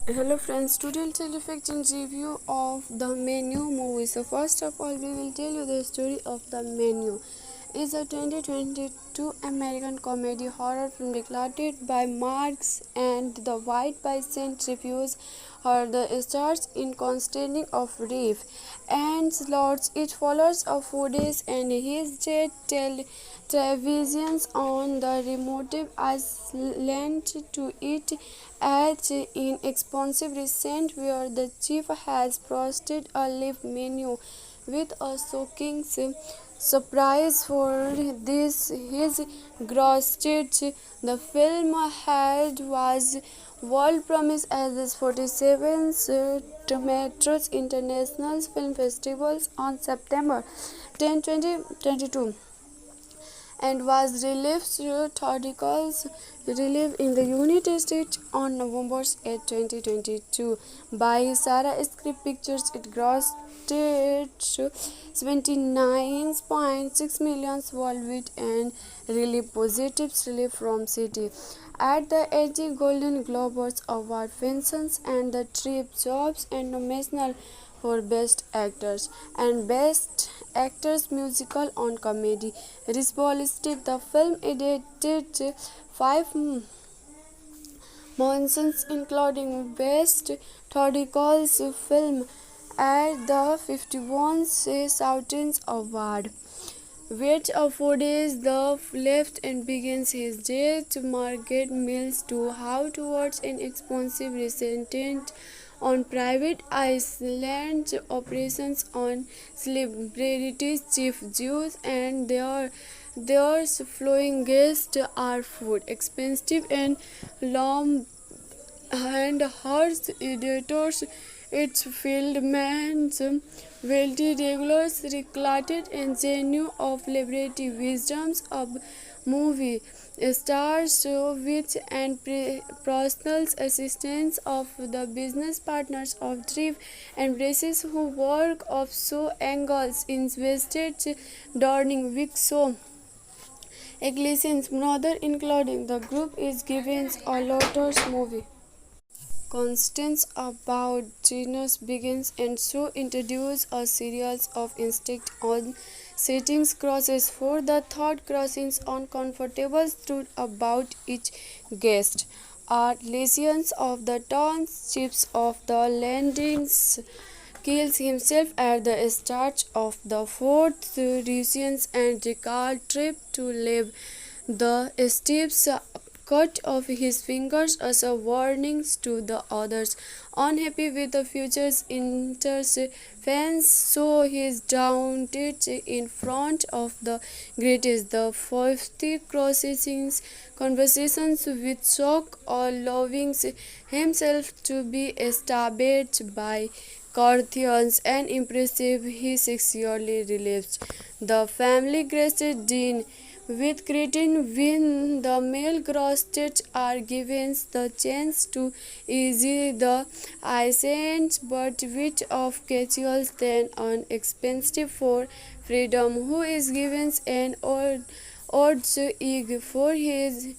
Hello friends, today I'll tell you fact and review of the Menu movie. So first of all, we will tell you the story of the Menu. It's a 2022 American comedy horror film directed by Marks and the White by Saint Reviews her the stars in Constantine of Reef and Lords. It follows a foodies and his jet televisions on the remote island to eat at inexpensive restaurant where the chief has posted a live menu with a shocking surprise for this his grossed. The film had was world promise as its 47th Tomatoes International Film Festivals on September 10, 2022 and was released theatricals release in the United States on November 8, 2022 by Sarah Script Pictures. It grossed 79.6 million worldwide and really positive relief from City. At the 80 Golden Globes Award, Vincent and the Trip Jobs and nominated for Best Actors and Best Actors Musical on Comedy. Responsive, the film edited five mentions including Best Theatrical Film at the 51st Soutins Award. Wait a 4 days the left and begins his day to market meals to how towards an expensive resident on private island operations on celebrities chief Jews and their flowing guests are food expensive and long and horse editors its field man's wealthy regulars recruited and genuine of liberty wisdoms of movie stars with and personal assistance of the business partners of Thrift and braces who work of so angles invested during week so Ecclesiastes brother including the group is given a Lotus movie. Constance about genus begins and so introduce a series of instinct on settings crosses for the thought crossings on comfortable truth about each guest are lesions of the townships of the landings kills himself at the start of the fourth regions and Ricard trip to live the steps cut off his fingers as a warning to the others. Unhappy with the future's interference, so he is daunted in front of the greatest. The 50 crossing conversations with shock or loving himself to be established by Carthians and impressive he sexually relapsed. The family graced Dean with cretin when the male grossets are given the chance to easy the ascent but which of casuals then an expensive for freedom who is given an odds egg for his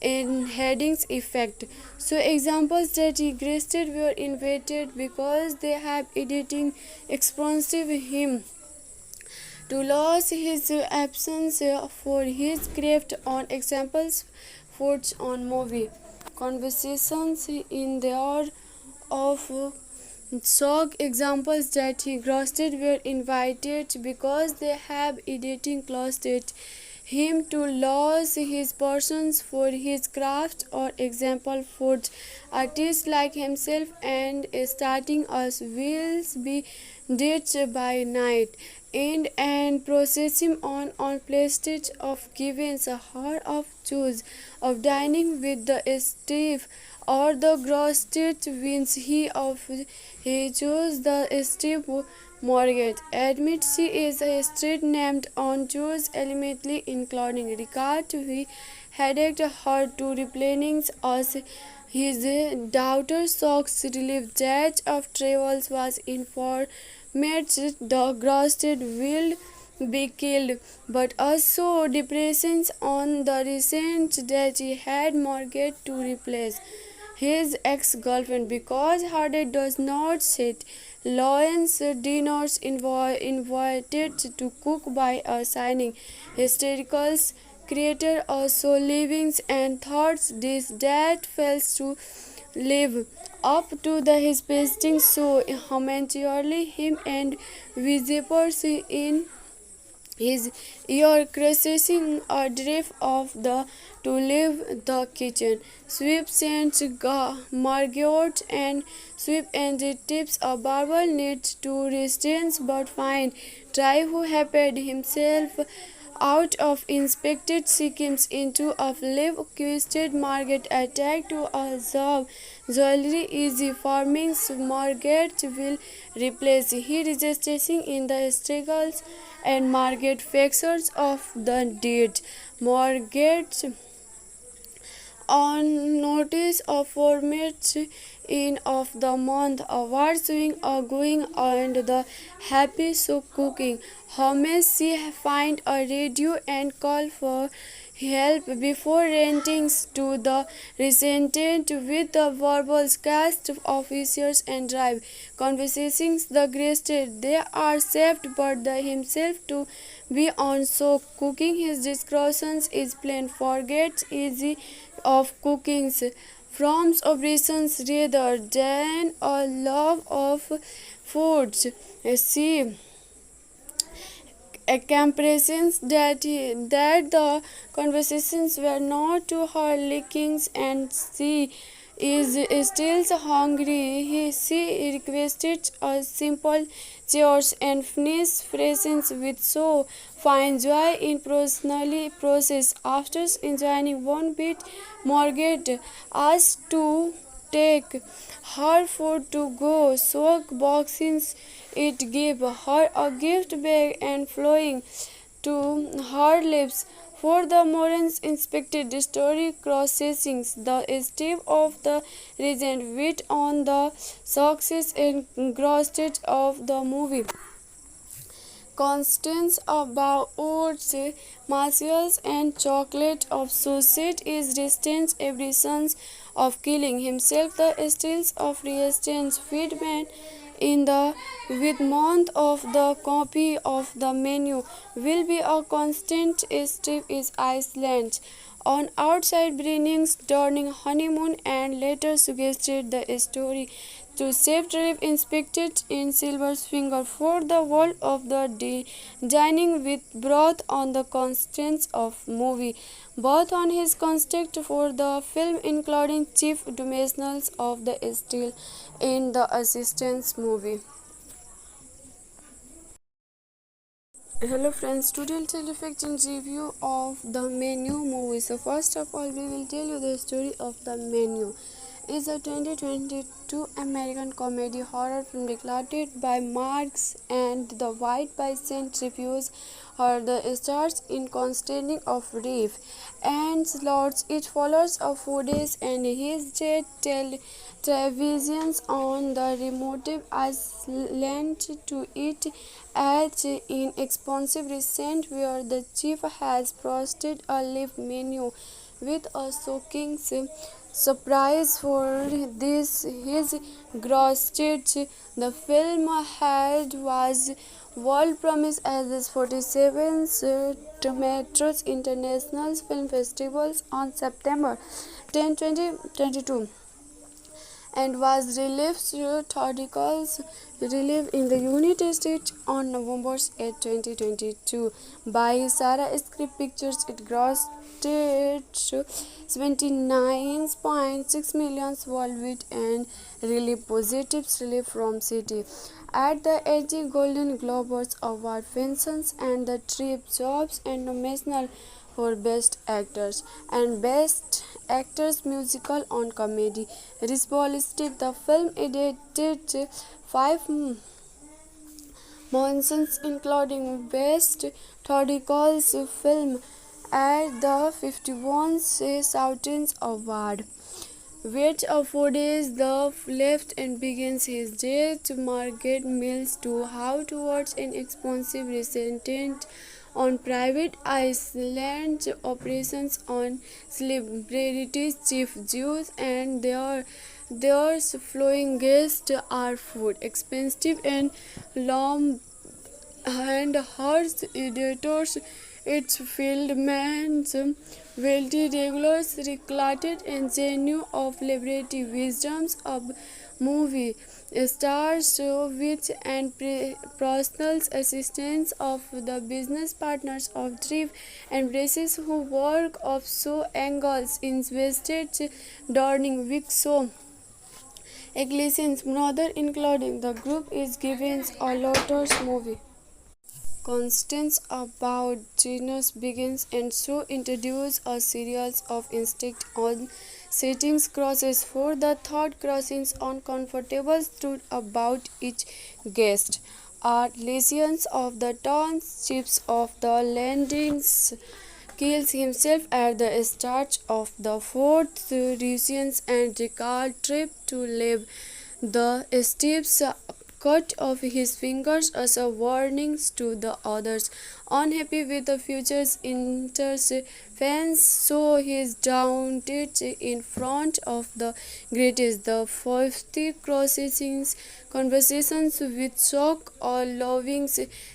in headings effect. So examples that regressed were invented because they have editing expensive him to lose his absence for his craft on examples foods on movie conversations in there of shock examples that he grossed were invited because they have editing closed him to lose his persons for his craft or example foods artists like himself and starting us will be ditched by night and processing on places of giving a hour of choose of dining with the Steve or the grossed wins he chose the Steve Morgan admits she is a street named on Jews elementally including regard to he headed her to replenish us his daughter socks relief judge of travels was informed the grossed will be killed, but also depressions on the recent that he had mortgage to replace his ex-girlfriend because Hardy does not sit. Lawrence dinners invited to cook by a signing hysterical creator also livings and thoughts this that fails to live up to the his pasting so momentarily him and visitors in his ear caressing a drift of the to leave the kitchen. Sweep Saint Margaret and sweep and tips a barber needs to resistance but fine. Try who happed himself out of inspected schemes into a live twisted Margaret attack to a job. Jewelry easy farming Margaret will replace he resisting in the struggles and Margaret factors of the deed. Margaret on notice of format in of the month award swing are going and the happy soup cooking. How may she find a radio and call for help before renting to the resented with the verbal cast officers and drive conversations the greatest they are saved but the himself to be on so cooking his discussions is plain forgets easy of cookings from operations rather than a love of foods. See comparisons that the conversations were not to her lickings and she is still hungry. She requested a simple chores and finished presents with so fine joy in personally process. After enjoying one bit, Margaret asked to take her food to go soak boxes. It gave her a gift bag and flowing to her lips. For the Morans inspected the story processing the step of the regent wit on the success and engrossed of the movie. Constance about oats, martials and chocolate of suicide is distant every sons of killing himself the stills of resistance feedman in the with month of the copy of the menu will be a constant step is Iceland on outside bringings during honeymoon and later suggested the story to save trip inspected in Silver's finger for the world of the day, dining with broth on the constants of movie, both on his contact for the film including chief dimensionals of the still in the assistance movie. Hello friends, today I'll tell you fact and review of the Menu movie. So first of all, we will tell you the story of the Menu. Is a 2022 American comedy horror film directed by Marks and the White by Saint Reviews are the stars in Constantine of Reef and Lords. It follows a footage and his jet televisions on the remote island to it at inexpensive recent where the chief has posted a live menu with a shocking surprise for this his grossed the film had was world promise as its 47th Tomatoes International Film Festivals on September 10, 2022 and was released theatricals released in the United States on November 8, 2022 by Sarah Script Pictures. It grossed 79.6 million worldwide and really positive relief from City. At the 80 Golden Globes Award functions and the Trip Jobs and nominations for Best Actors and Best Actors Musical on Comedy. Responsible, the film edited 5 mentions including Best Theatrical Film at the 51 Soutons Award. Wait a 4 days the left and begins his day to Margaret Mills to how towards an expensive recent on private island operations on celebrities, chief Jews, and their flowing guests are food expensive and long and horse editors, its fieldmen's wealthy regulars recruited and genuine of liberty wisdoms of movie stars which and personal assistants of the business partners of Trip and braces who work of so angles invested during week so Ecclesiastes brother including the group is given a Lotus movie. Constance about genius begins and so introduce a series of instinct on settings crosses for the thought crossings uncomfortable truth about each guest are lesions of the turns chips of the landings kills himself at the start of the fourth regions and Ricard trip to live the steps cut off his fingers as a warning to the others. Unhappy with the future's interference, so he is daunted in front of the greatest. The 50 processing conversations with shock or loving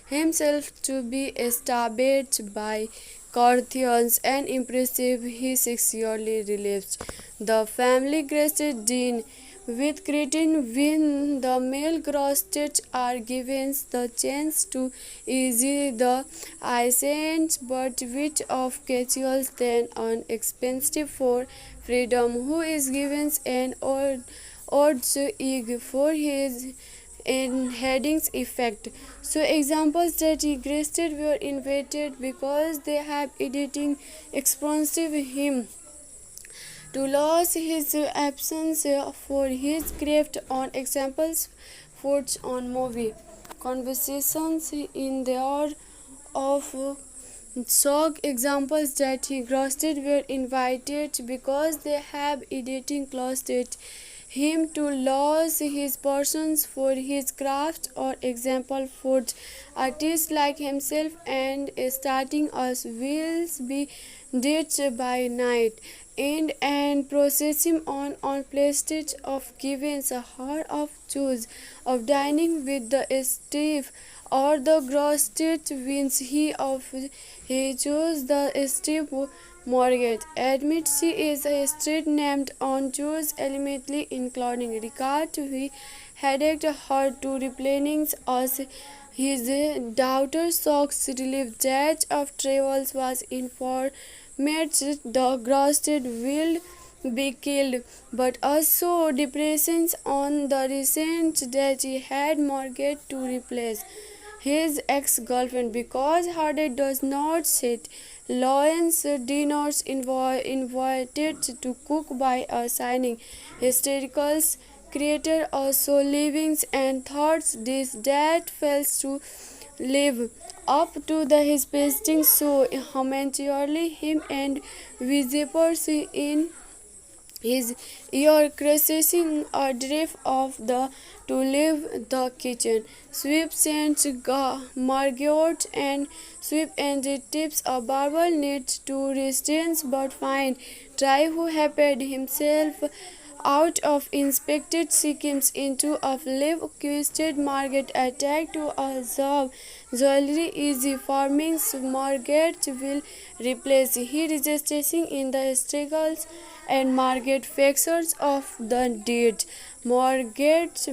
himself to be established by Carthians and impressive he sexually relapsed. The family crested Dean with cretin when the male grosses are given the chance to easy the ascent but which of casuals then an expensive for freedom who is given an odds egg for his in headings effect. So examples that regressed were invented because they have editing expensive him to lose his absence for his craft on examples foods on movie conversations in there of shock examples that he grossed were invited because they have editing closed him to lose his persons for his craft or example foods artists like himself and starting us will be ditched by night and processing on places of giving a heart of choose of dining with the stiff or the grossed wins he chose the stiff mortgage admits he is a street named on Jews elementally including regard to he headache her to replenish us his daughter socks relief that of travels was informed the grossed will be killed, but also depressions on the recent that he had mortgage to replace his ex-girlfriend because Hardy does not sit. Lawrence dinners invited to cook by a signing hystericals creator also livings and thoughts this that fails to live up to the his pasting so momentarily him and visitors in his ear crashing a drift of the to leave the kitchen. Sweep sends Margot and sweep and tips a barber needs to restraints but find try who happed himself out of inspected schemes into a live twisted market attack to absorb jewelry easy farming market will replace he resisting in the struggles and market factors of the deed mortgage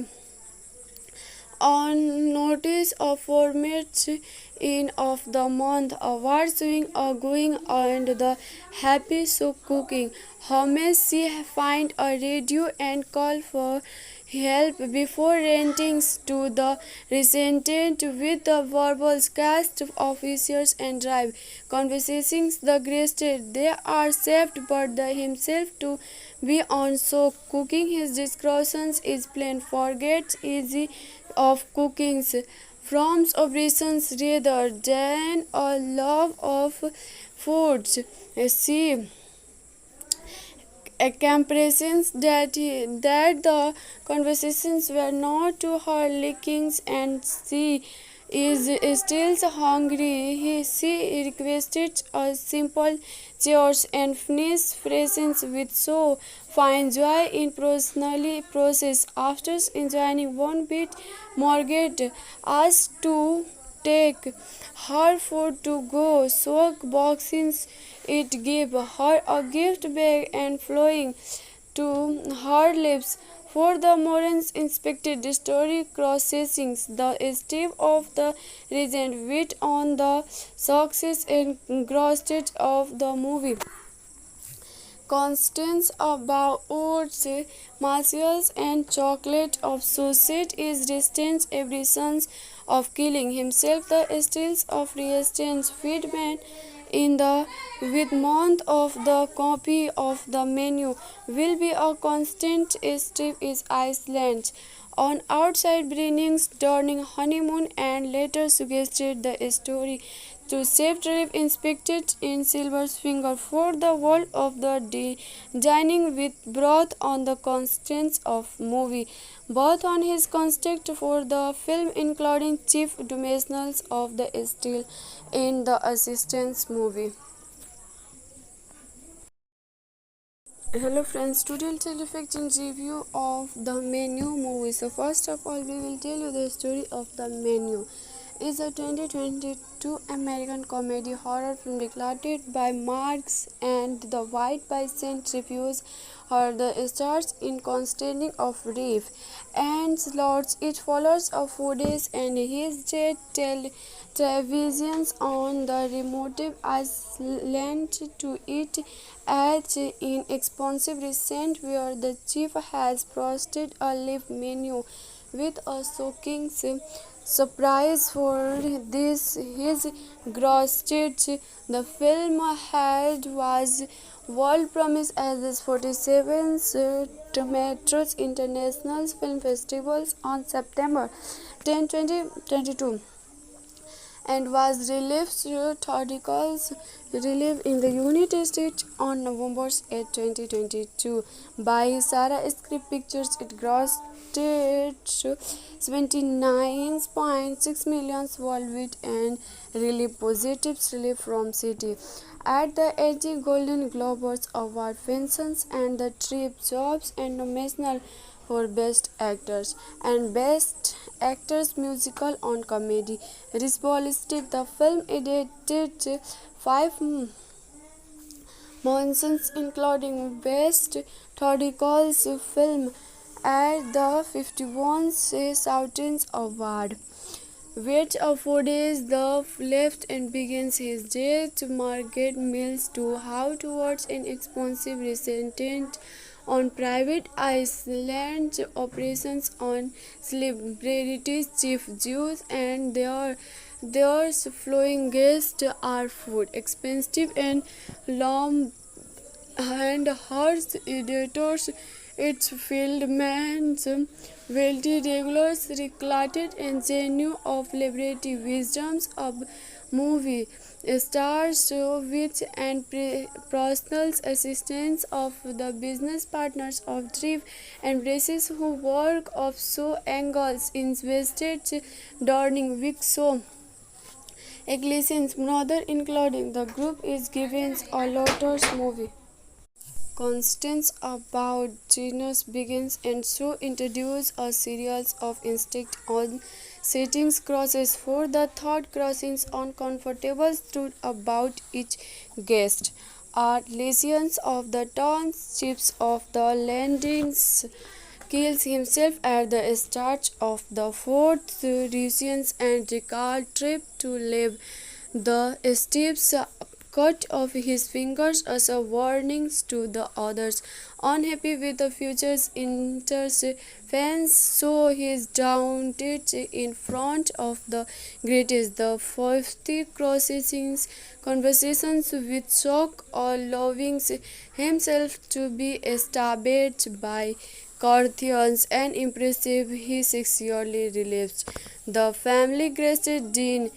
on notice of formats in of the month award swing are going and the happy soup cooking how may she find a radio and call for help before renting to the resented with the verbal cast officers and drive conversations the greatest they are saved but the himself to be on so cooking his discussions is plain forgets easy of cooking's from operations rather than a love of foods. See comparisons that the conversations were not to her lickings and she is still hungry. She requested a simple chores and finished presents with so fine joy in personally process. After enjoying one bit, Margaret asked to take her food to go. Soak boxes it gave her a gift bag and flowing to her lips. For the Morans inspected the story crossings, the step of the regent wit on the success and grostage of the movie. Constance about martials and chocolate of suicide is distant every sense of killing himself the stills of resistance feedman in the with month of the copy of the menu will be a constant step is Iceland on outside bringings during honeymoon and later suggested the story to save trip inspected in Silver's finger for the world of the day, dining with broth on the constants of movie, both on his contact for the film including chief dimensionals of the still in the assistance movie. Hello friends, today I'll tell you fact and review of the Menu movie. So first of all, we will tell you the story of the Menu. Is a 2022 American comedy horror film directed by Marks and the White by Saint Reviews are the stars in Constantine of Reef and Lords. It follows a footage and his jet televisions on the remote island to it at inexpensive recent where the chief has posted a live menu with a shocking surprise for this his grossage. The film had was world promise as its 47th Tomatoes International Film Festivals on September 10, 2022 and was released theatricals release in the United States on November 8, 2022 by Sarah Script Pictures. It grossed 79.6 million worldwide and really positive relief from City. At the 80 Golden Globes Award functions and the Trip Jobs and nominations for Best Actors and Best Actors Musical on Comedy. Responsive, the film edited 5 mentions including Best Theatrical Film at the 51st Soutins Award. Wait a 4 days the left and begins his death. Margaret Mills to how towards an expensive resident on private island operations on celebrities, chief Jews and their flowing guests are food expensive and long and harsh editors its fieldman's wealthy regulars recorded and genuine of liberty wisdoms of movie stars which and personal assistants of the business partners of Thrift and braces who work of so angles invested during week so Ecclesians brother including the group is given a Lotus movie. Constance about genius begins and so introduce a series of instinct on settings crosses for the third crossings on comfortable stood about each guest are lesions of the townships of the landings kills himself at the start of the fourth regions and Ricard trip to live the steps cut off his fingers as a warning to the others. Unhappy with the future's interference, so he is daunted in front of the greatest. The 50 processing conversations with shock or loving himself to be established by Carthians and impressive he sexually relapsed. The family graced Dean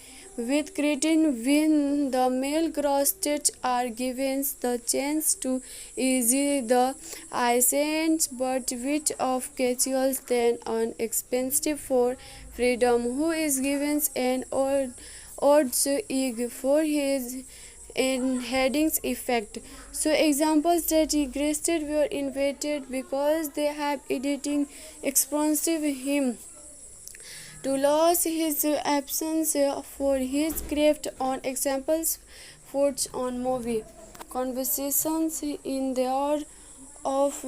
With cretin, when the male grossets are given the chance to ease the ascent, but which of casuals then an expensive for freedom, who is given an odds egg for his in headings effect. So examples that existed were invented because they have editing expensive him to lose his absence for his craft on examples foods on movie conversations in the hour of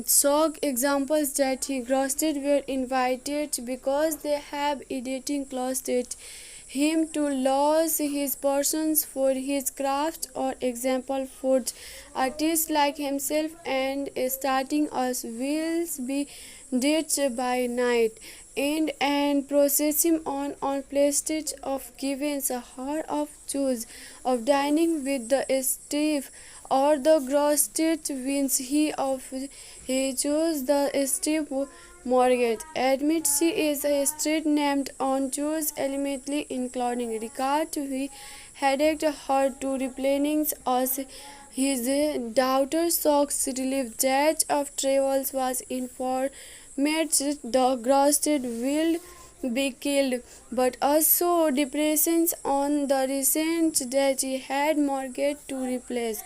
shock examples that he grossed were invited because they have editing closed him to lose his persons for his craft or example foods artists like himself and starting us will be ditched by night and processing on places of giving a hour of choose of dining with the Steve or the grossed wins he chose the Steve Morgan admits he is a street named on Jews elementally including regard to he headed her to replenish us his daughter Sox relief judge of travels was informed the grossed will be killed, but also depressions on the recent that he had mortgaged to replace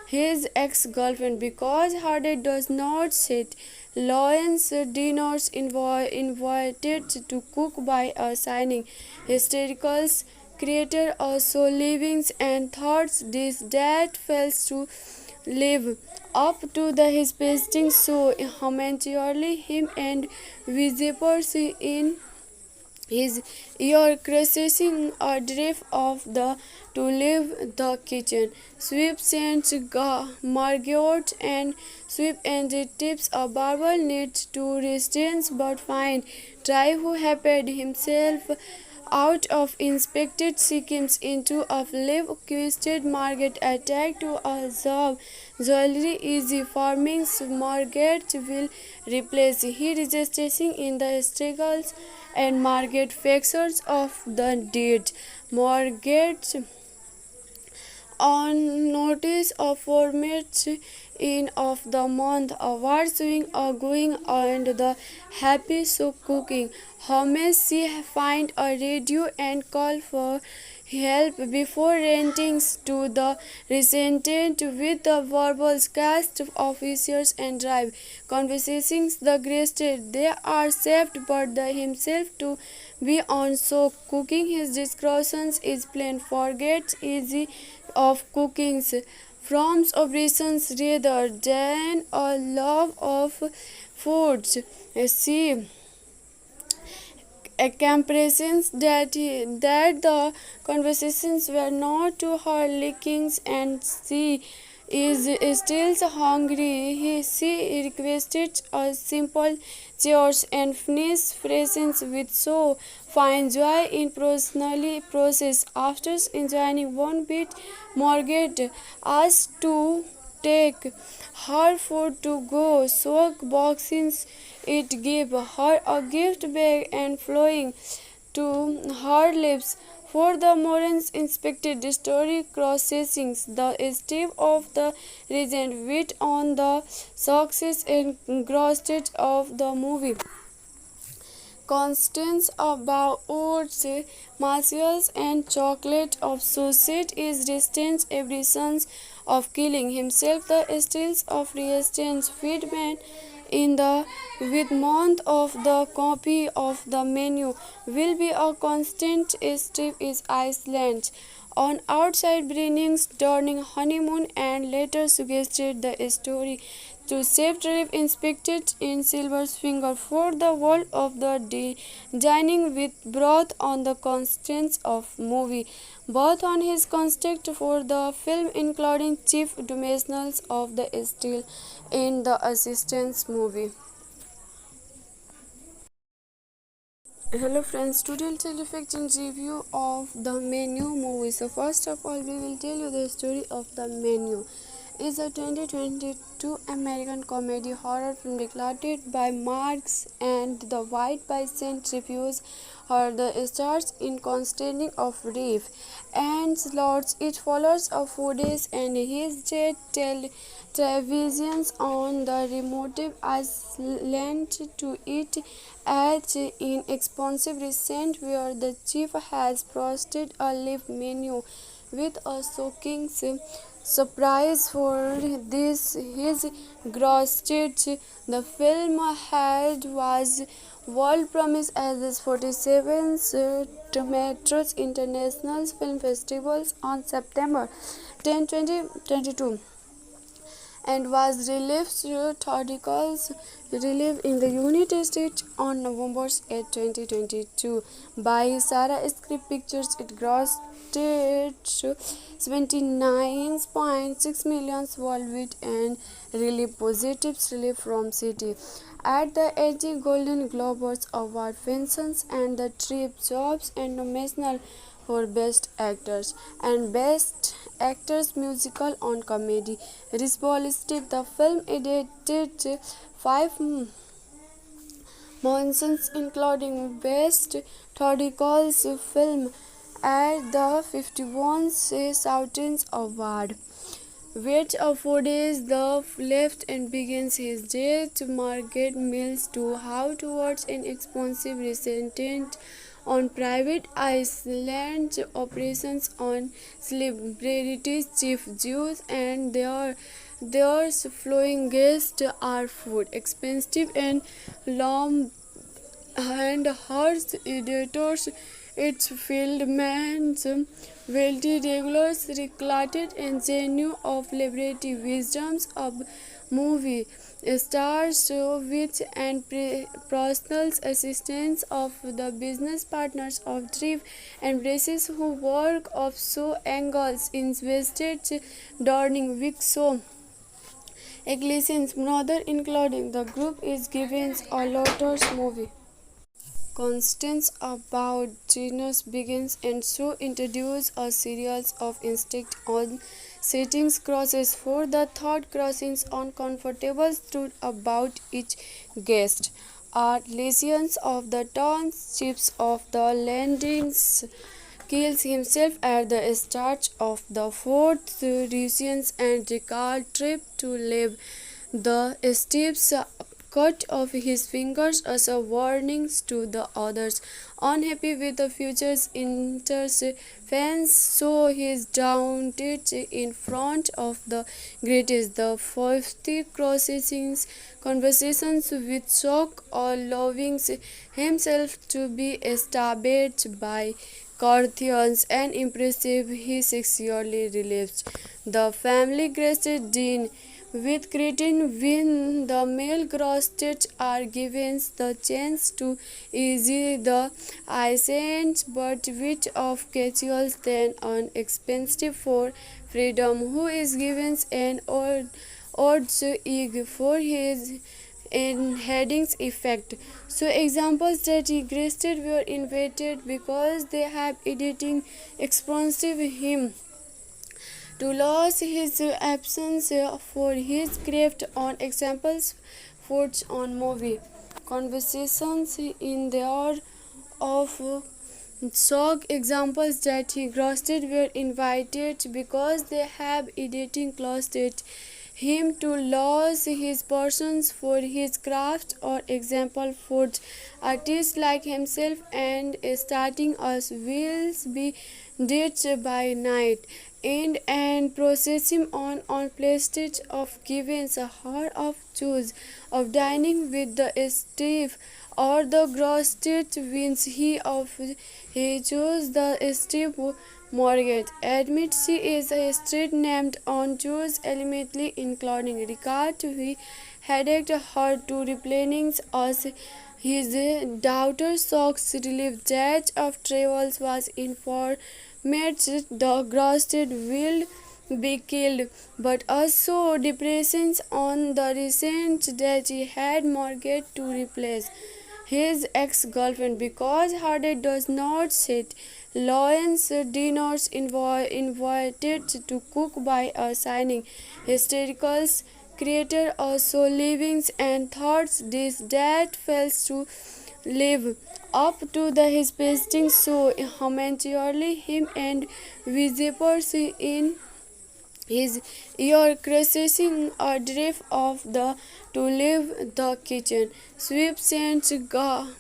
his ex-girlfriend because Hardy does not sit. Lawrence dinners invited to cook by a signing hystericals creator also livings and thoughts this that fails to live up to his pasting so momentarily him and visitors in his ear crashing a drift of the to leave the kitchen. Sweep sends Margot and Sweep and tips a barber needs to restraints but find try who happened himself out of inspected schemes into a live twisted Margaret attack to a job jewelry easy farming Margaret will replace he resisting in the struggles and Margaret factors of the deed. Margaret on notice of formats in of the month awards doing a going and the happy soup cooking how may she find a radio and call for help before renting to the resented with the verbal cast officers and drive conversations the greatest they are saved but the himself to be on so cooking his discussions is plain forgets easy of cooking's from operations rather than a love of foods. See comparisons that the conversations were not to her lickings and she is still hungry. She requested a simple chores and finish presents with so fine joy in personally process. After enjoying one bit, Margaret asked to take her food to go. Soak boxings it gave her a gift bag and flowing to her lips. For the Morans inspected the story processing the step of the regent wit on the success and grossed of the movie. Constance about oats, martials and chocolate of sausage is distance every sons of killing himself the stills of resistance feedman in the with month of the copy of the menu will be a constant step is Iceland on outside bringings during honeymoon and later suggested the story to save trip inspected in Silver's finger for the world of the day, dining with broth on the constants of movie, both on his construct for the film including chief dimensionals of the steel in the assistance movie. Hello friends, today I'll tell you fact and review of the menu movie. So first of all, we will tell you the story of the menu. is a 2022 American comedy horror film directed by Marks and The White Bison reviews her the stars in Constantine of Reef and Slots. It follows a footage and his jet televisions on the remote island to eat at inexpensive restaurant where the chief has posted a live menu with a shocking surprise for this his grossed. The film had was world premiere at the 47th Tomatoes International Film Festivals on September 10, 2022 and was released theatricals released in the United States on November 8, 2022 by Sarah Script Pictures. It grossed $79.6 million worldwide and received positive reviews from City at the 80 Golden Globes Award functions and the Trip Jobs and nominations for Best Actors and Best Actors Musical on Comedy. Responsive, the film edited 5 nominations including Best Theatrical Film at the 51st Soutons Award, which affords the left and begins his death. Margaret Mills to how towards an expensive resident on private island operations on celebrities, chief Jews, and their flowing guests are food expensive and long and harsh editors. Its fieldman's wealthy regulars recorded and genuine of liberty wisdoms of movie stars which and personal assistants of the business partners of Drive and braces who work of so angles invested during week so Ecclesians brother including the group is given a Lotus movie. Constance about genus begins and so introduce a series of instinct on settings crosses for the third crossings uncomfortable truth about each guest are lesions of the townships of the landings kills himself at the start of the fourth Russians and Ricard trip to live the steps cut off his fingers as a warning to the others. Unhappy with the future's interference, so he's daunted in front of the greatest. The 50 processing conversations with shock or loving himself to be established by Carthians and impressive he sexually relieves. The family graced Dean with Cretin when the male grossets are given the chance to easy the ascent but which of casuals then an expensive for freedom who is given an odds egg for his in headings effect. So examples that regressed were invented because they have editing expensive him to lose his absence for his craft on examples foods on movie conversations in there of shock examples that he grossed were invited because they have editing closed him to lose his persons for his craft or example foods artists like himself and starting us will be ditched by night and processing on places of giving a hour of choose of dining with the Steve or the grossed wins he chose the Steve Morgan admits he is a street named on Jews ultimately including Ricard he headed her to replenish us his daughter Sox relief that of travels was informed the grossed will be killed, but also depressions on the recent that he had Margaret to replace his ex-girlfriend because Hardy does not sit Lawrence dinners invited to cook by a shining hysterical creator also livings and thoughts this that fails to live up to his pasting so momentarily him and visitors in his ear caressing a drift of the to leave the kitchen. Sweep scents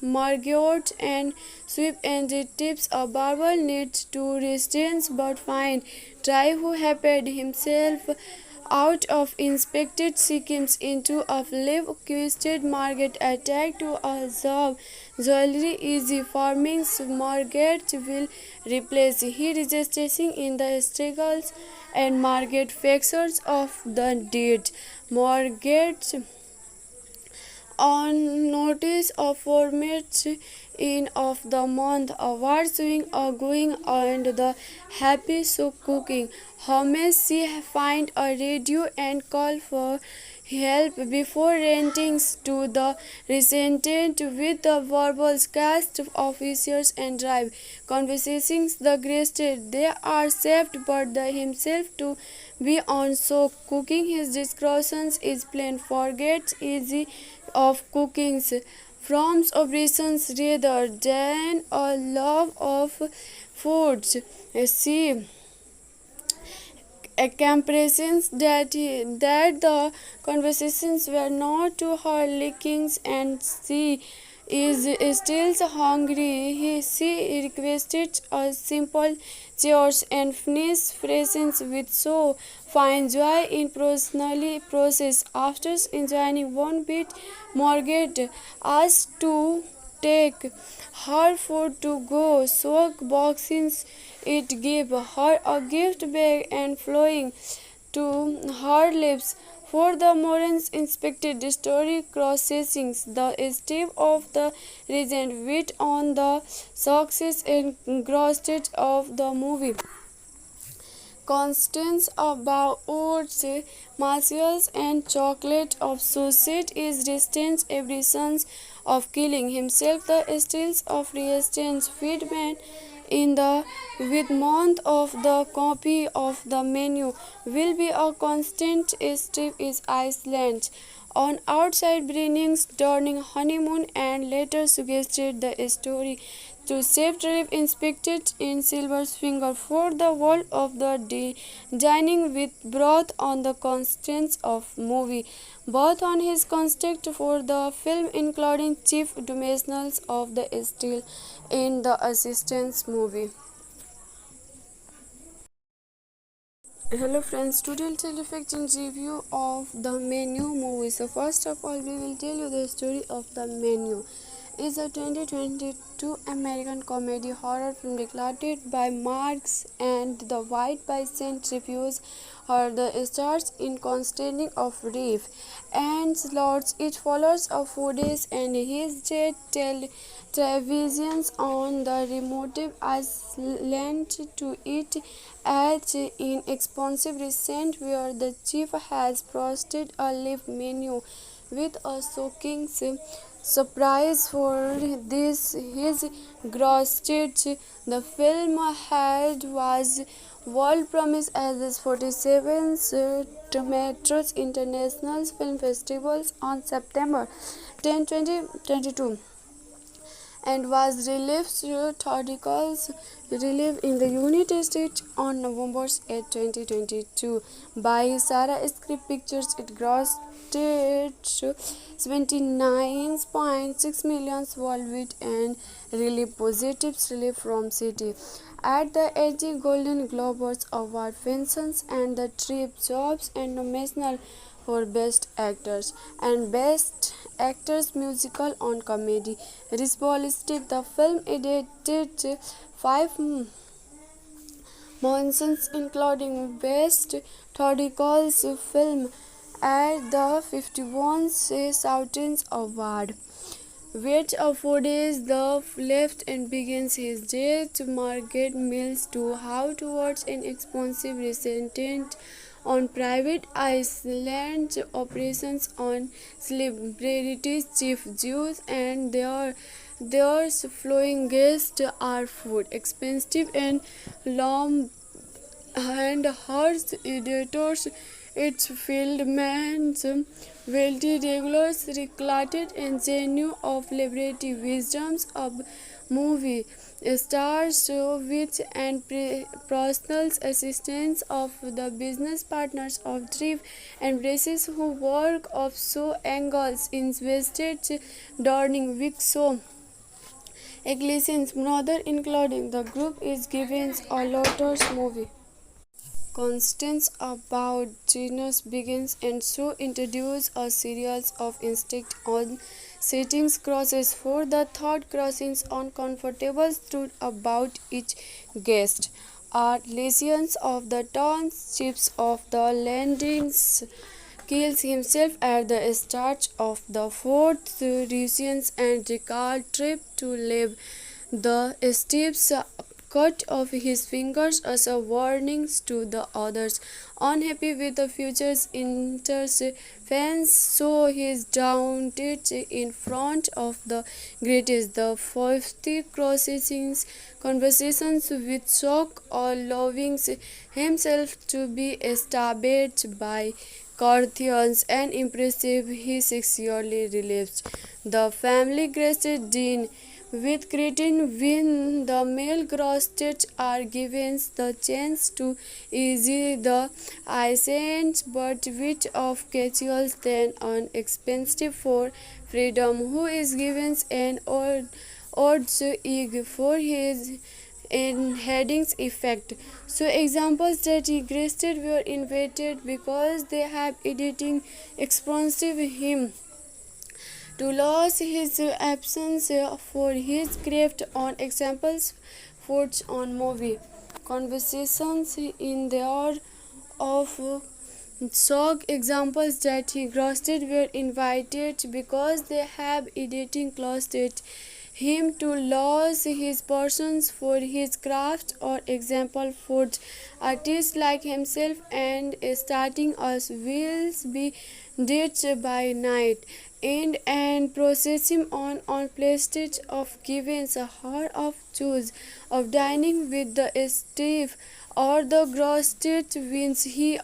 Margot and sweep and tips a barber needs to restraints but fine. Try who happed himself out of inspected schemes into a flip twisted Margaret attack to a job jewelry easy farming Margaret will replace he resisting in the struggles and Margaret factors of the deed. Margaret on notice of formats in of the month awards swing are going and the happy soup cooking. How may she find a radio and call for help before renting to the resented with the verbal cast officers and drive conversations the greatest they are saved but the himself to be on so cooking his discretions is plain forgets easy of cookings from operations rather than a love of foods. See compressions that the conversations were not to her lickings and she is still hungry. She requested a simple chores and finished presents with so fine joy in personally process. After enjoying one bit, Margaret asked to take her food to go. Soak boxings it gave her a gift bag and flowing to her lips. For the Morans inspected the story processing the step of the regent wit on the success and grossed of the movie. Constance about oats, martials and chocolate of suicide is distant every sons of killing himself the stills of resistance feedman in the with month of the copy of the menu will be a constant step is Iceland on outside bringings during honeymoon and later suggested the story to save trip inspected in Silver's finger for the world of the day, dining with broth on the constants of movie, both on his contact for the film including chief dimensionals of the still in the assistance movie. Hello friends, today I'll tell you fact in review of the Menu movie. So first of all, we will tell you the story of the Menu. Is a 2022 American comedy horror film directed by Marks and the White by Saint Reviews are the stars in Constantine of Reef and Slots. It follows a foodies and his jet televisions on the remote island to eat at inexpensive restaurant where the chief has posted a live menu with a shocking surprise for this his grossed the film had was world promise as its 47th Tomatoes International Film Festivals on September 10, 2022 and was released theatricals released in the United States on November 8, 2022 by Sarah Script Pictures. It grossed 79.6 million worldwide and released positive relief from City. At the 80 Golden Globes Award functions and the Trip Jobs and nominated for Best Actors and Best Actors Musical on Comedy. Responsive, the film edited 5 mentions including Best Theatrical Film at the 51st Soutons Award. Wait a 4 days the left and begins his death. Margaret Mills to how towards an expensive resident on private island operations on celebrities, chief Jews and their There's flowing guests are food expensive and long and hers editors its field man's wealthy regulars recorded and genuine of liberty wisdoms of movie stars which and personal assistants of the business partners of Drive and braces who work of so angles invested during week so Ecclesiastes brother including the group is given a Lotus movie. Constance about genus begins and so introduce a series of instinct on settings crosses for the thought crossings uncomfortable truth about each guest are lesions of the townships of the landings kills himself at the start of the fourth regions and recall trip to live the steps cut off his fingers as a warning to the others. Unhappy with the future's interference, so he is daunted in front of the greatest. The 50 processing conversations with shock or loving himself to be established by Carthians and impressive he sexually relapsed. The family graced Dean with cretin when the male grosses are given the chance to ease the ascent but which of casuals than an expensive for freedom who is given an odds egg for his in headings effect. So examples that existed were invented because they have editing expensive him to lose his absence for his craft on examples forged on movie conversations in there of shock examples that he grossed were invited because they have editing closet him to lose his persons for his craft or example forged artists like himself and starting us will be ditched by night and processing on places of giving a hour of choose of dining with the Steve or the grossed wins he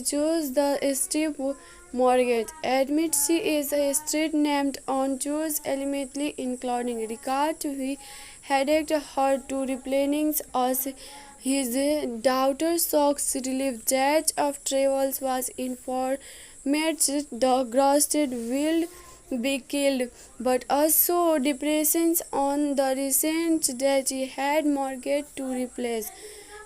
chose the Steve Morgan admits she is a street named on Jews elementally including regard to he headed her to replenish us his daughter socks relief that of travels was informed the grossed will be killed, but also depressions on the recent that he had Margaret to replace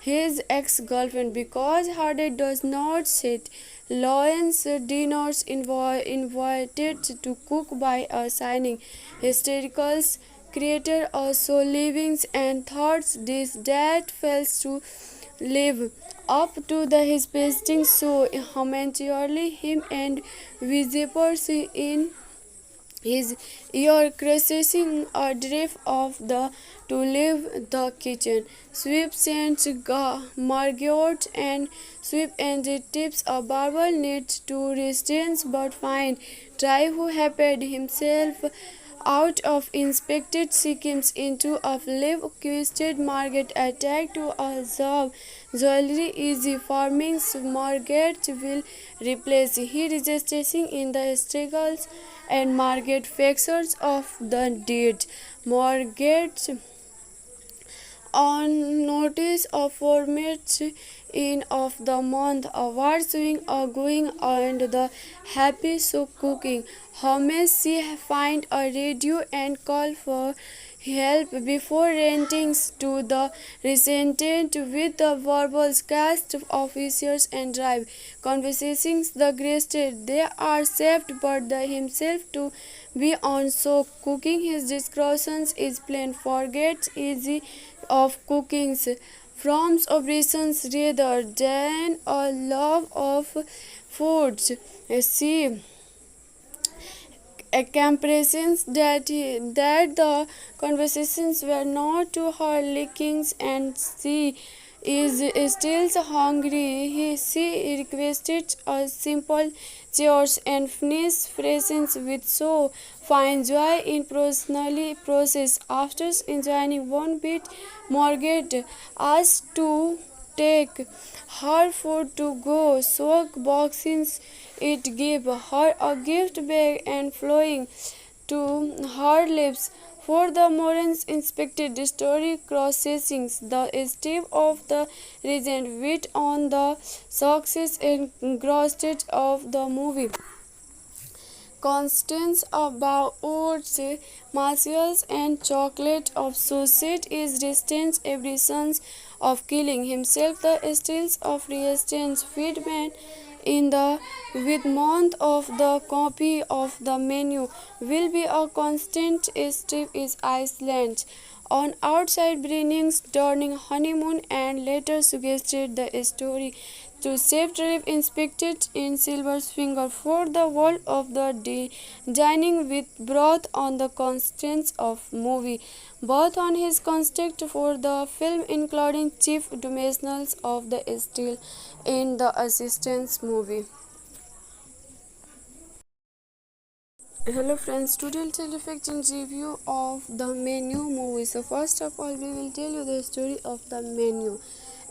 his ex-girlfriend because Hardy does not sit. Lawrence dinners invited to cook by a signing hystericals creator also livings and thoughts this that fails to live up to his pasting so momentarily him and visitors in his ear crashing a drift of the to leave the kitchen. Sweep sends Margot and sweep and the tips a barber needs to restraints but fine. Try who happed himself out of inspected schemes into a live twisted market attack to a job jewelry easy farming market will replace he registering in the struggles and market factors of the deed mortgage on notice of formats in of the month awards doing a going and the happy soup cooking how may she find a radio and call for help before renting to the resented with the verbal cast officers and drive conversations the greatest they are saved but the himself to be on so cooking his discretions is plain forgets easy of cooking's from operations rather than a love of foods. See comparisons that the conversations were not to her lickings and she is still hungry. She requested a simple chores and finish presents with so fine joy in personally process. After enjoying one bit, Margaret asked to take her food to go. Soak boxes. It gave her a gift bag and flowing to her lips. For the Morans inspected the story crossing the step of the regent wit on the success and engrossed of the movie. Constance about martials and chocolate of suicide is distance every sons of killing himself the stills of resistance feedman in the with month of the copy of the menu will be a constant step is Iceland on outside bringings during honeymoon and later suggested the story to save trip inspected in Silver's finger for the world of the day, dining with broth on the constants of movie, both on his construct for the film including chief dimensionals of the still in the assistance movie. Hello friends, today I'll tell you fact and review of the Menu movie. So first of all, we will tell you the story of the Menu.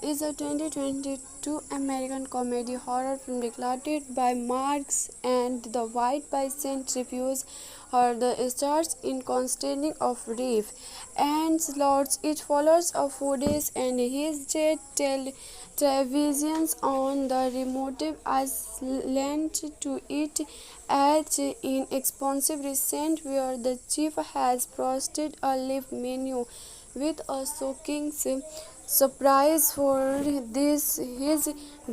Is a 2022 American comedy horror film directed by Marks and the White by Saint Reviews are the stars in Constantine of Reef and Lords. It follows a footage and his jet televisions on the remote island to eat at inexpensive restaurant where the chief has posted a live menu with a shocking surprise for this his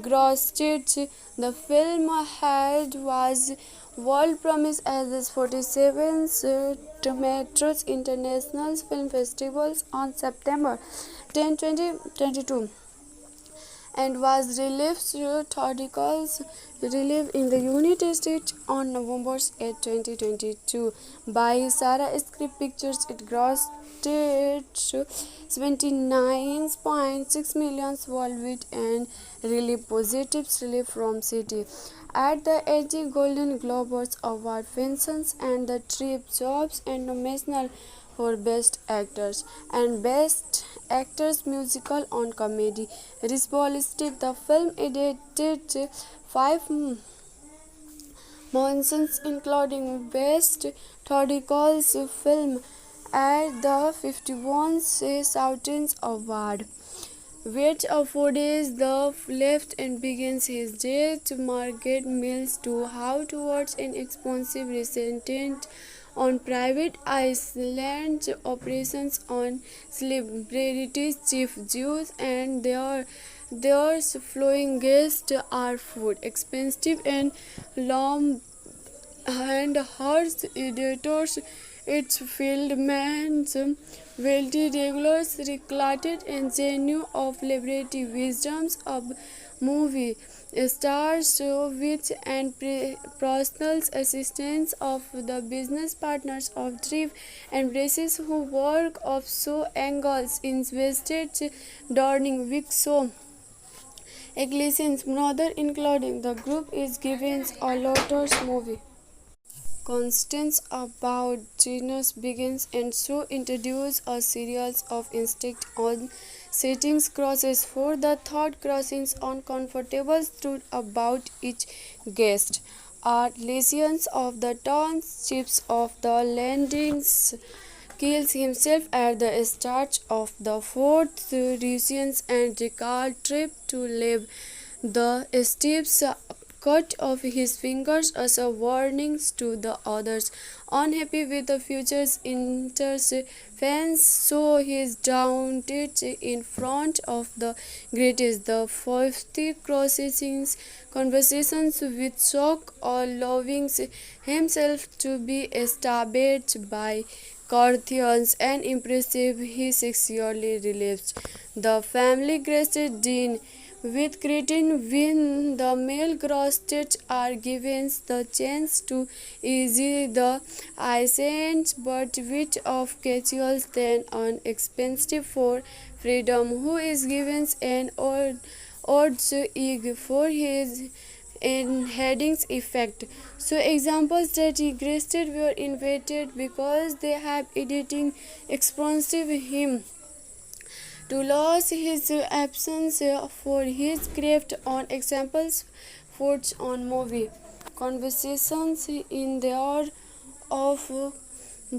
grossed the film had was world promise as its 47th Tomatoes International Film Festivals on September 10, 2022 and was released theatricals released in the United States on November 8, 2022 by Sarah Script Pictures. It grossed 79.6 million worldwide and really positive relief from city. At the 80 Golden Globes Award functions and the Trip Jobs and nomination for Best Actors and Best Actors Musical on Comedy. Responsive, the film edited 5 nominations including Best Theatrical Film at the 51st Soutons Award. Wait a 4 days the left and begins his death. Margaret Mills to how towards an expensive resident on private island operations on celebrities, chief Jews and their flowing guests are food expensive and long and horse editors its fieldman's wealthy regulars recorded and genuine of liberty wisdoms of movie stars which and personal assistants of the business partners of Drive and braces who work of so angles invested during week so Iglesias brother including the group is given a Lotus movie. Constance about genius begins and so introduce a series of instinct on settings crosses for the thought crossings on comfortable stood about each guest are lesions of the towns chips of the landings kills himself at the start of the fourth Russians and recall trip to live the steps cut off his fingers as a warnings to the others. Unhappy with the future's interference, so he is daunted in front of the greatest. The 50 processing conversations with shock or loving himself to be established by Carthians and impressive he sexually relieves. The family graced Dean with cretin when the male grossets are given the chance to easy the ascent but which of casuals then unexpensive for freedom, who is given an odds egg for his enhancing effect. So examples that existed were invented because they have editing expensive him to lose his absence for his craft on examples forged on movie conversations in the hour of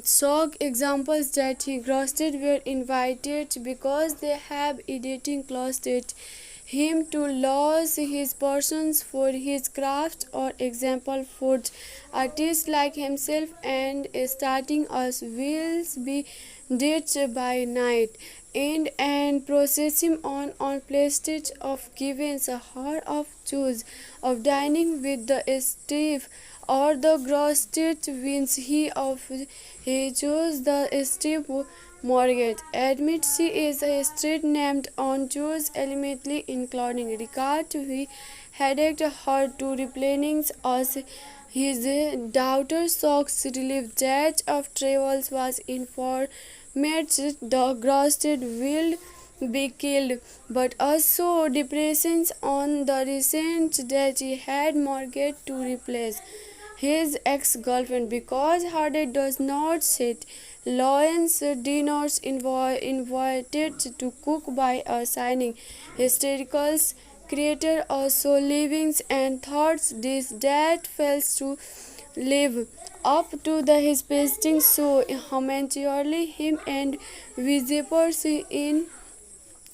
shock examples that he grossed were invited because they have editing closet him to lose his persons for his craft or example for artists like himself and starting us will be ditched by night and processing on places of givens a heart of choose of dining with the Steve or the grossed wins he chose the Steve Morgan admits she is a street named on Jews elementally including regard to he headed her to replenish us his daughter Sox relief that of travels was informed the grossed will be killed, but also depressions on the recent that he had Margaret to replace his ex-girlfriend because Hardy does not sit. Lawrence dinners invited to cook by a signing hystericals creator also livings and thoughts this that fails to live up to his pasting so momentarily him and visitors in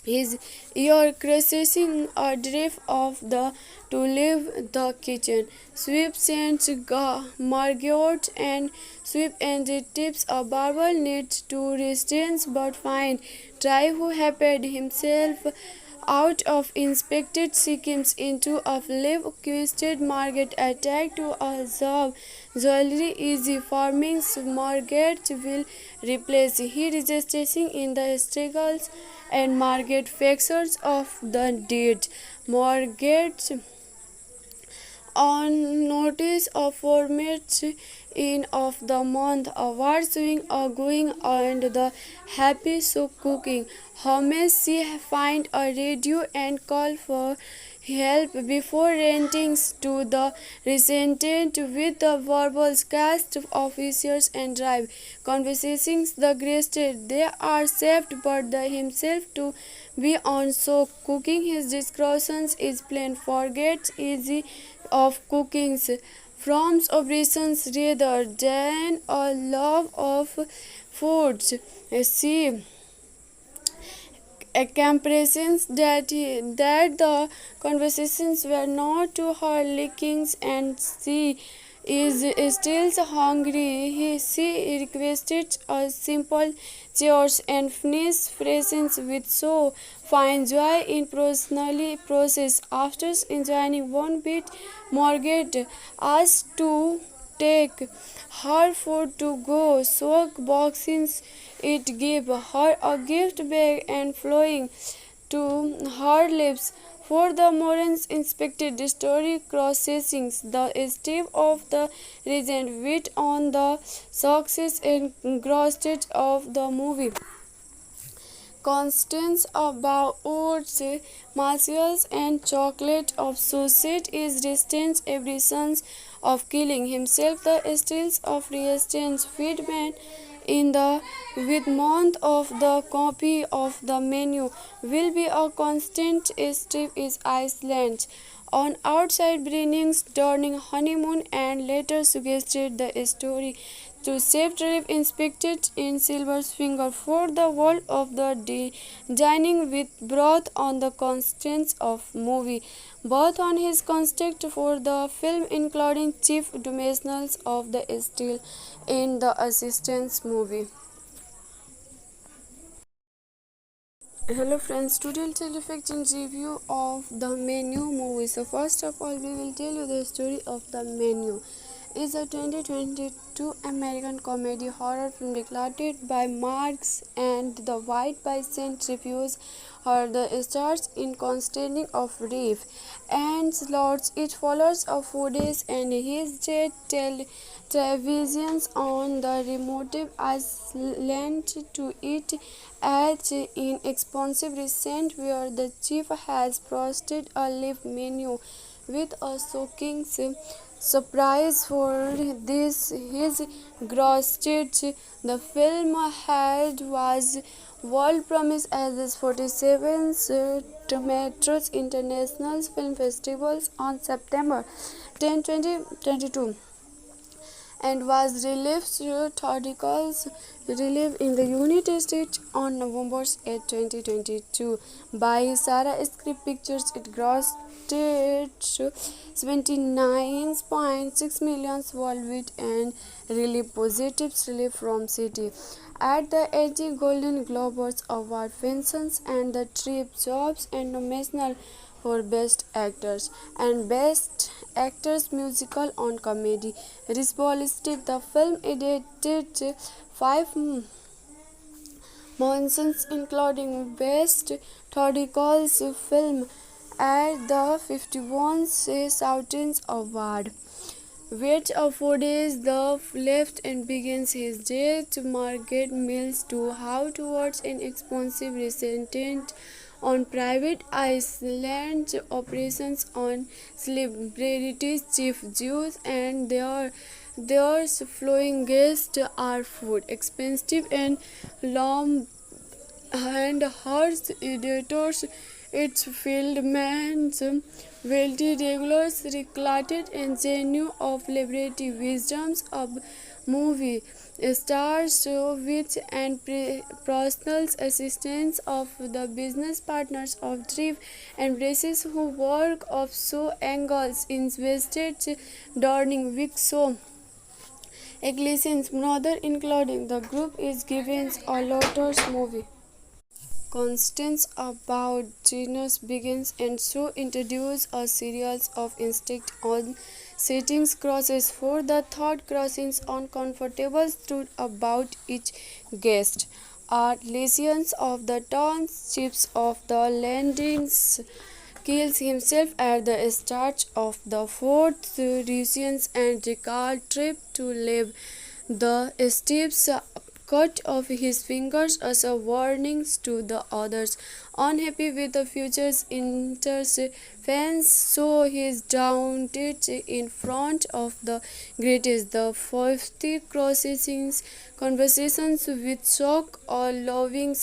his ear crashing a drift of the to leave the kitchen. Sweep sends Margot and Sweep and the tips a barber needs to resistance but fine. Try who happed himself out of inspected schemes into a live twisted market attack to a job jewelry easy farming market will replace he resisting in the struggles and market factors of the deed mortgage on notice of formats in of the month awards doing a going and the happy soup cooking how may she find a radio and call for help before renting to the resented with the verbal cast officers and drive conversations the greatest they are saved but the himself to be on so cooking his discussions is plain forgets easy of cooking's from operations rather than a love of foods. See comparisons that the conversations were not to her lickings and she is still hungry. She requested a simple chores and finished presents with so fine joy in personally process. After enjoying one bit, Margaret asked to take her food to go. Soak boxes it gave her a gift bag and flowing to her lips. For the Morans inspected the story processing the step of the regent wit on the success and engrossed of the movie. Constance about martials and chocolate of suicide is distance every sons of killing himself the stills of resistance feedman in the with month of the copy of the menu will be a constant strip is Iceland on outside bringings during honeymoon and later suggested the story to save trip inspected in Silver's finger for the world of the day dining with broth on the constants of movie both on his construct for the film including chief dimensionals of the steel in the assistance movie. Hello friends, today I'll tell you fact in review of the Menu movie. So first of all, we will tell you the story of the Menu. It's a 2022 American comedy horror film directed by Marks and the White by Saint Reviews her the starts in constantly of reef and slots. It follows a footage and his jet televisions on the remote island to eat at in expensive recent where the chief has posted a live menu with a shocking surprise for this his gross stage. The film had was world premiere at the 47th Tomatoes International Film Festivals on September 10, 2022 and was released theatricals released in the United States on November 8, 2022 by Sarah Script Pictures. It grossed 79.6 million worldwide and really positive relief from City. At the 80 Golden Globes Award, Vincent and the Trip Jobs and nominated for Best Actors and Best Actors Musical on Comedy. Responsive, the film edited 5 nominations including Best Theatrical Film at the 51st Soutons Award, which affords the left and begins his day to market meals to how towards an expensive resident on private island operations on celebrities, chief Jews, and their flowing guests are food expensive and long and harsh editors. Its fieldman's wealthy regulars recorded and genuine of liberty wisdoms of movie stars which and personal assistants of the business partners of Trip and braces who work of so angles invested during week so Ecclesians brother including the group is given a Lotus movie. Constance about genus begins and so introduce a series of instinct on settings crosses for the thought crossings on comfortable truth about each guest. Are lesions of the towns, chips of the landings kills himself at the start of the fourth Russians and Ricard trip to live. The steps cut off his fingers as a warnings to the others. Unhappy with the future's interference, so he is daunted in front of the greatest. The 50 processing conversations with shock or loving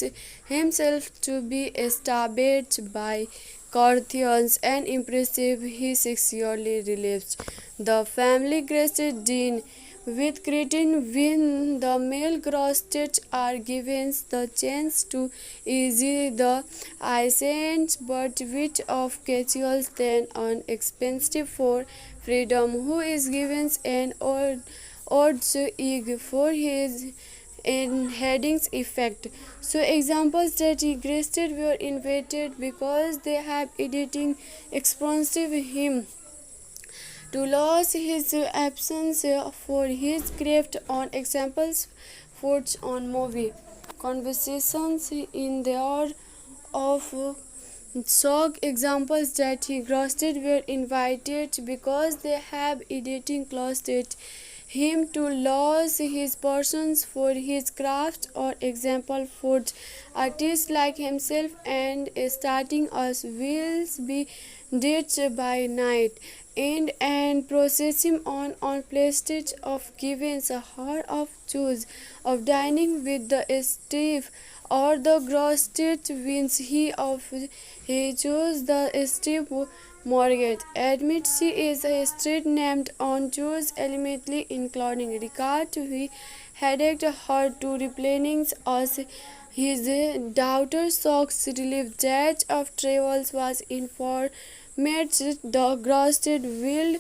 himself to be established by Carthians and impressive he sexually relapsed. The family graced Dean with cretin when the male prostates are given the chance to ease the ascent but which of casuals then an expensive for freedom who is given an odd egg for his in headings effect. So examples that he graced were invented because they have editing expensive him to lose his absence for his craft on examples forged on movie conversations in there of shock examples that he grossed were invited because they have editing closet him to lose his persons for his craft or example for artists like himself and starting us will be ditched by night and processing on places of giving a heart of choose of dining with the Steve or the gross state wins he chose the Steve Morgan admits she is a street named on Jews elementally including regard to he headed her to replenish us his daughter socks relief that of travels was informed the grossed will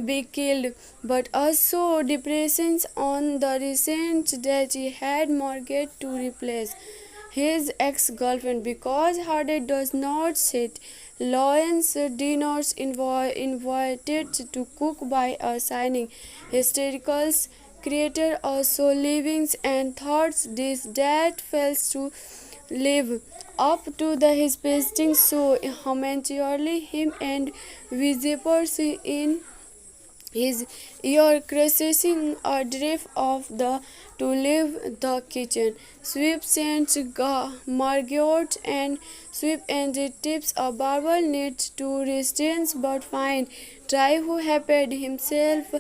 be killed, but also depressions on the recent that he had mortgaged to replace his ex-girlfriend because Hardy does not sit. Lawrence dinners invited to cook by a signing hystericals creator also livings and thoughts this that fails to live up to his pasting so momentarily him and visitors in his ear caressing a drift of the to leave the kitchen. Sweep scents Margot and sweep and tips a barber needs to resistance but fine. Try who happed himself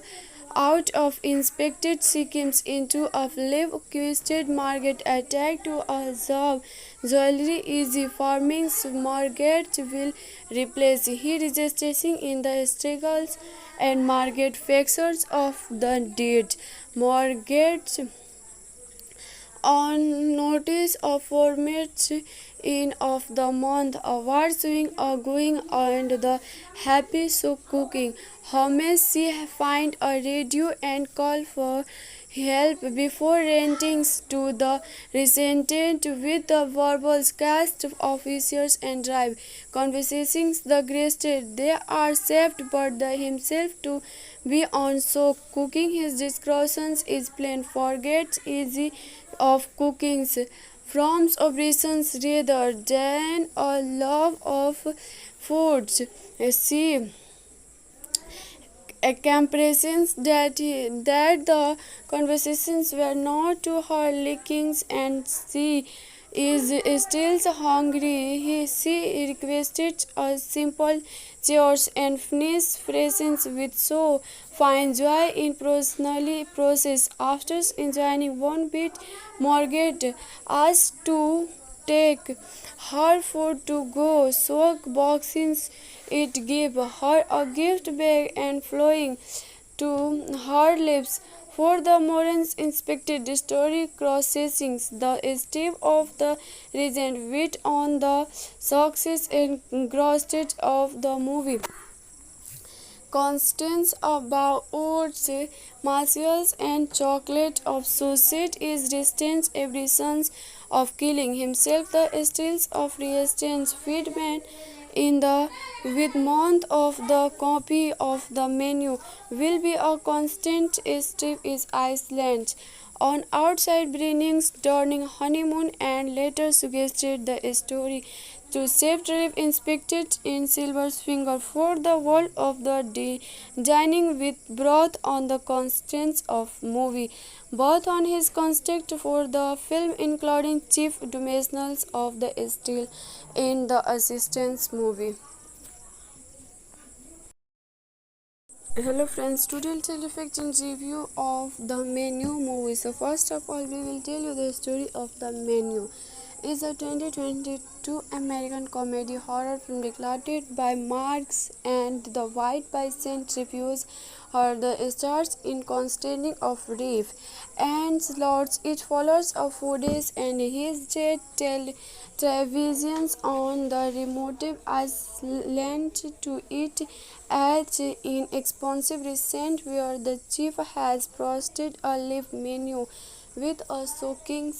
out of inspected schemes into a flip-twisted market attack to absorb jewelry easy farming Margaret will replace he resisting in the struggles and Margaret factors of the deed. Margaret on notice of formats in of the month awards doing a going and the happy soup cooking. How may she find a radio and call for help before renting to the resented with the verbal cast officers and drive conversations the greatest they are saved but the himself to be on so cooking his discussions is plain forgets easy of cooking's from operations rather than a love of foods. See comparisons that the conversations were not to her lickings and she is still hungry. She requested a simple chores and finished phrases with so fine joy in personally process. After enjoying one bit, Margaret asked to take her food to go. Soak boxes it gave her a gift bag and flowing to her lips. For the Morans inspected the story processing the step of the regent wit on the success and engrossed of the movie. Constance about oats, marshmallows and chocolate of suicide is distant evidence of killing himself. The stills of resistance feedman in the with month of the copy of the menu will be a constant strip is Iceland. On outside bringings during honeymoon and later suggested the story to save trip inspected in Silver's finger for the world of the day, dining with broth on the constants of movie, both on his construct for the film including chief dimensionals of the still in the assistance movie. Hello friends, today I'll tell you fact and review of the Menu movie. So first of all, we will tell you the story of the Menu. It's a 2022 American comedy horror film directed by Marks and the White by Saint Reviews are the stars in Constantine of Reef and Slots. It follows a footage and his jet televisions on the remote island to it as in expensive recent where the chief has posted a live menu with a shocking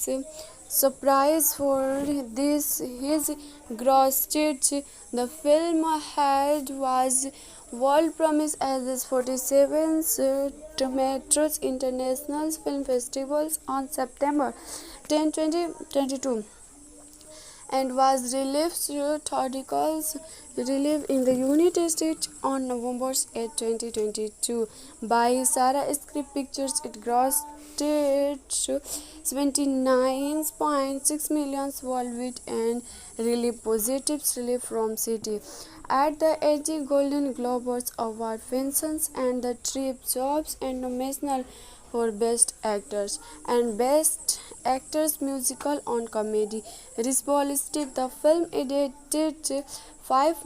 surprise for this his grossed the film had was world promise as its 47th Tomatoes International Film Festivals on September 10, 2022 and was released theatricals released in the United States on November 8, 2022 by Sarah Script Pictures. It grossed 79.6 million worldwide and really positive relief from city. At the 80 Golden Globes Award functions and the Trip Jobs and nomination for Best Actors and Best Actors Musical on Comedy. Responsive, the film edited 5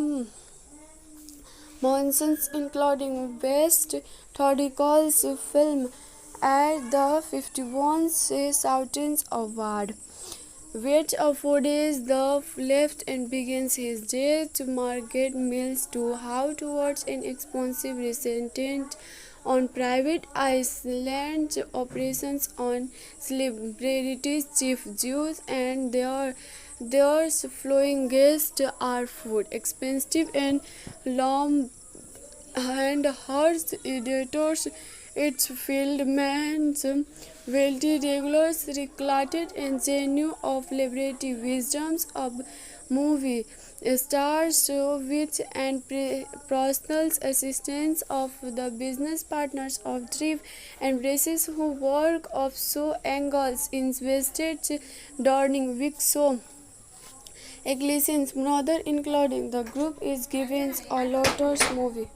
mentions including Best Theatrical Film at the 51st Soutons Award. Wait a 4 days the left and begins his day to Margaret Mills to how towards an expensive resident on private island operations on celebrities, chief Jews and their flowing guests are food expensive and long and harsh editors its film's wealthy regulars recorded and genuine of liberty wisdoms of movie stars with and personal assistance of the business partners of Drive and braces who work of so angles invested during week so Ecclesiastes brother including the group is given a Lotus movie.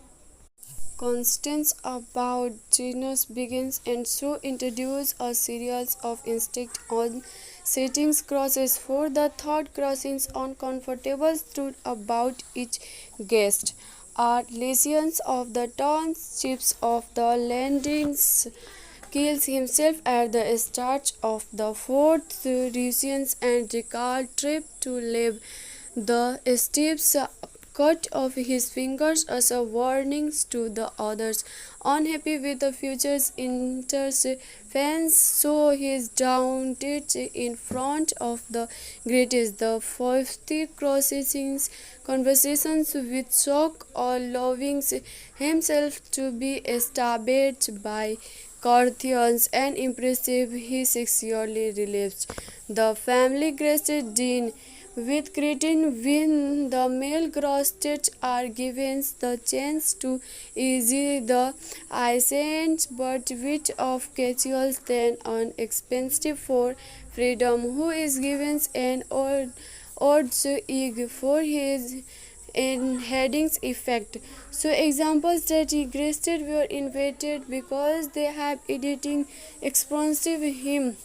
Constance about genus begins and so introduce a series of instinct on settings crosses for the thought crossings on comfortable truth about each guest are lesions of the turns chips of the landings kills himself at the start of the fourth regions and recall trip to live the steps cut off his fingers as a warning to the others. Unhappy with the future's interference, so he is daunted in front of the greatest. The 50 crossings conversations with shock or loving himself to be established by Carthians and impressive he sexually relapsed. The family graced Dean with cretin when the male grosses are given the chance to easy the ascent but which of casuals then unexpensive for freedom who is given an odds egg for his in headings effect. So examples that he graced were invented because they have editing expensive him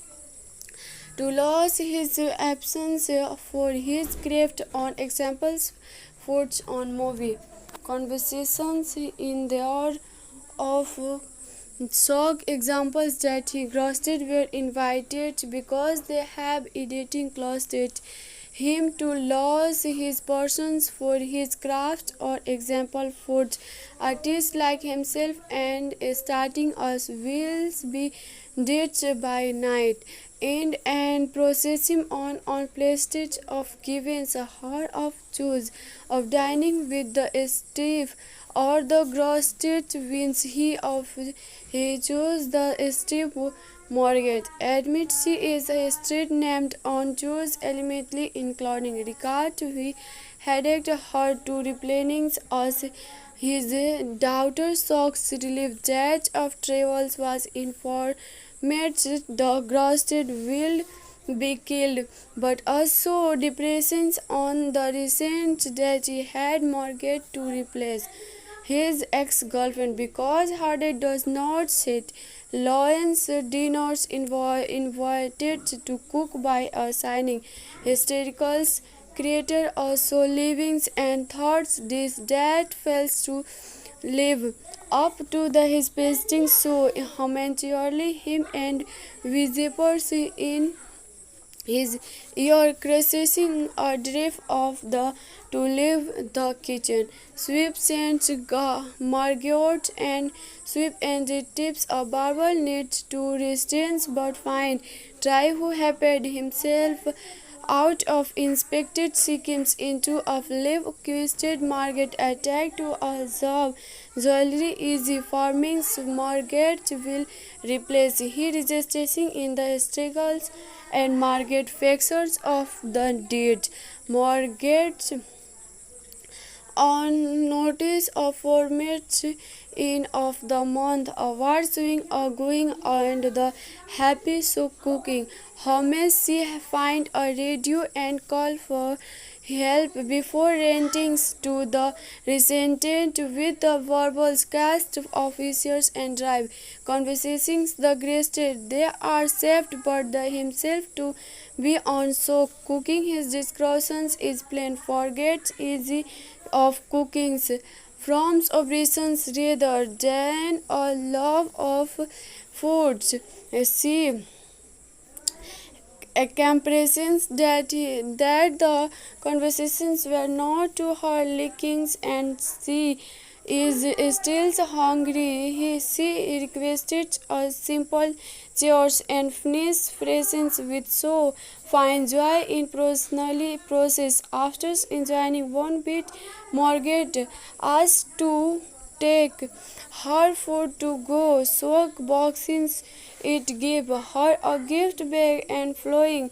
to lose his absence for his craft on examples forged on movie conversations in the hour of shock examples that he grossed were invited because they have editing closet him to lose his persons for his craft or example forged artists like himself and starting us will be ditched by night and processing on plastic of giving a heart of choose of dining with the stiff or the grossed wins he chose the stiff Margaret admits she is a street named on Jews elementally including regard he headed her to replenish us his daughter socks relief that of travels was informed the grossed will be killed, but also depressions on the recent that he had Margaret to replace his ex-girlfriend because Hardy does not sit. Lawrence dinners invited to cook by a signing hystericals creator also livings and thoughts this that fails to live up to the his pasting so momentarily him and visitors in his ear crashing a drift of the to leave the kitchen. Sweep sends Margot and Sweep and the tips a barber needs to resistance but fine. Try who happed himself out of inspected schemes into a live twisted Margaret attack to a job jewelry easy farming Margaret will replace he resisting in the struggles and Margaret factors of the deed. Margaret on notice of format in of the month awards doing a going and the happy soup cooking. How may she find a radio and call for help before renting to the resented with the verbal cast officers and drive conversations the greatest they are saved but the himself to be on so cooking his discussions is plain forgets easy of cooking's forms of reasons rather than a love of foods. See compressions that the conversations were not to her lickings and she is still hungry. She requested a simple chores and finished presents with so fine joy in personally process. After enjoying one bit, Margaret asked to take her food to go, sock boxes. It gave her a gift bag and flowing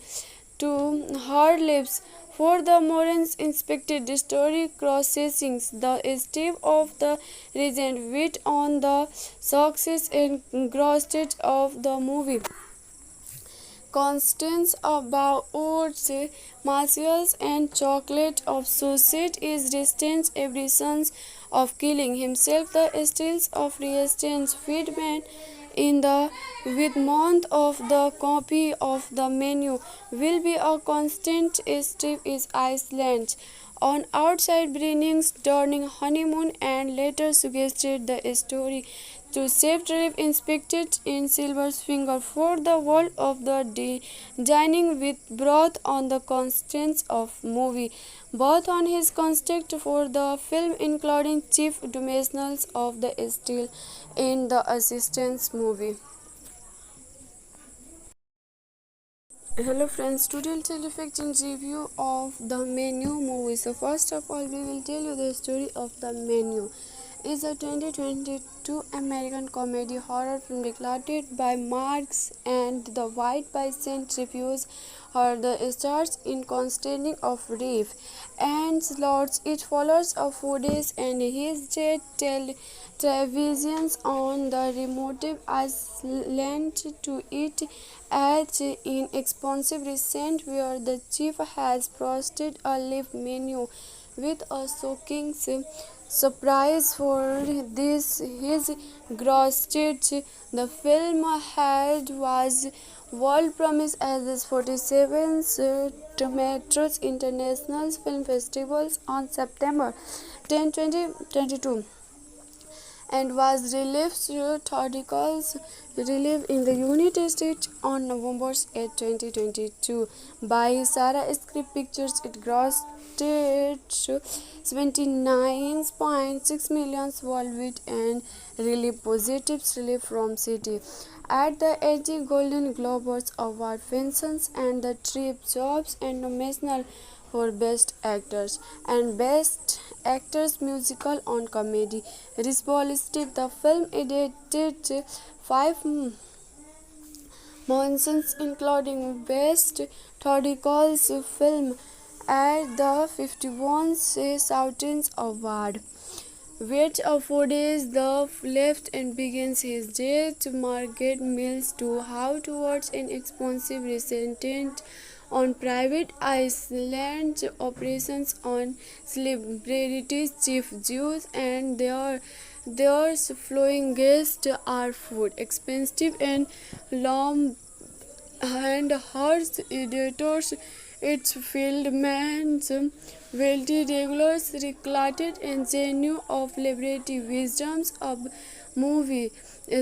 to her lips. For the Morans inspected the story processing the step of the regent wit on the success and engrossed of the movie. Constance about martials and chocolate of suicide is distant every sense of killing himself the stills of resistance feedman in the with month of the copy of the menu will be a constant step is Iceland on outside bringings during honeymoon and later suggested the story to save relief inspected in Silver's finger for the world of the day, dining with broth on the constants of movie, both on his contact for the film including chief dimensionals of the still in the assistance movie. Hello friends, today I'll tell you fact and review of the Menu movie. So first of all, we will tell you the story of the Menu. Is a 2022 American comedy horror film directed by Marks and the White Bison reviews her the stars in Constantine of Reef and Lords. It follows a foodies and his jet televisions on the remote island to eat at inexpensive restaurant where the chief has posted a live menu with a shocking surprise for this his grossed. The film had was world promise as its 47th Tomatoes International Film Festivals on September 10, 2022 and was released theatricals release in the United States on November 8, 2022 by Sarah Script Pictures. It grossed 79.6 million worldwide and really positive relief from city. At the 80 Golden Globes Award, Vincent and the Trip Jobs and nominated for Best Actors and Best Actors Musical on Comedy. Responsive, the film edited 5 mentions including Best Theatrical Film at the 51st Soutons Award. Wait a 4 days the left and begins his day to market meals to how towards an expensive resident on private island operations on celebrities, chief Jews and their flowing guests are food expensive and long and harsh editors its field man's wealthy regulars recruited and genuine of liberty wisdoms of movie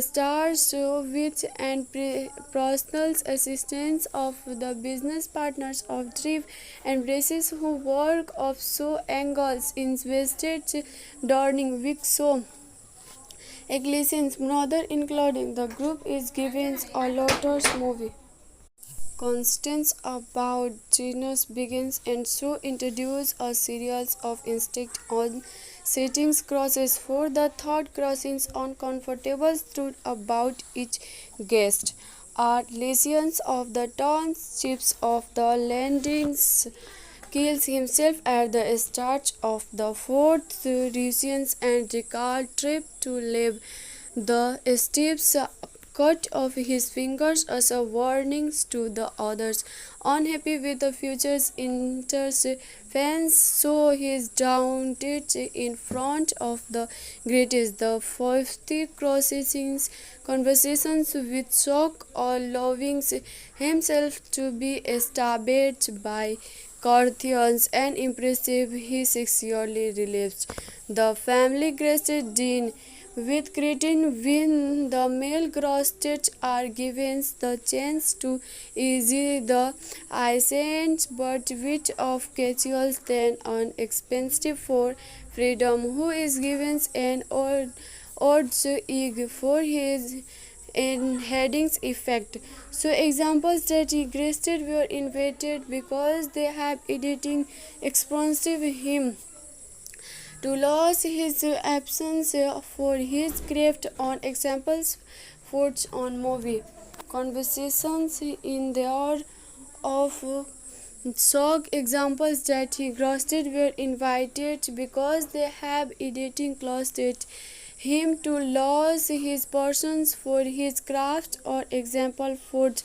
stars which and personal assistants of the business partners of Thrift and braces who work of so angles invested during week so Ecclesians brother including the group is given a Lotus movie. Constance about genus begins and so introduce a series of instinct on settings crosses for the thought crossings uncomfortable truth about each guest are lesions of the townships of the landings kills himself at the start of the fourth regions and Ricard trip to live the steps cut off his fingers as a warning to the others. Unhappy with the future's interference, so he is daunted in front of the greatest. The 50 processing conversations with shock or loving himself to be established by Carthians and impressive he sexually relapsed. The family graced Dean with cretin when the male prostitutes are given the chance to easy the ascent but which of casuals then unexpensive for freedom who is given an odds egg for his in headings effect. So examples that regressed were invented because they have editing expensive him to lose his absence for his craft on examples foods on movie conversations in there of shock examples that he grossed were invited because they have editing closet him to lose his persons for his craft or example food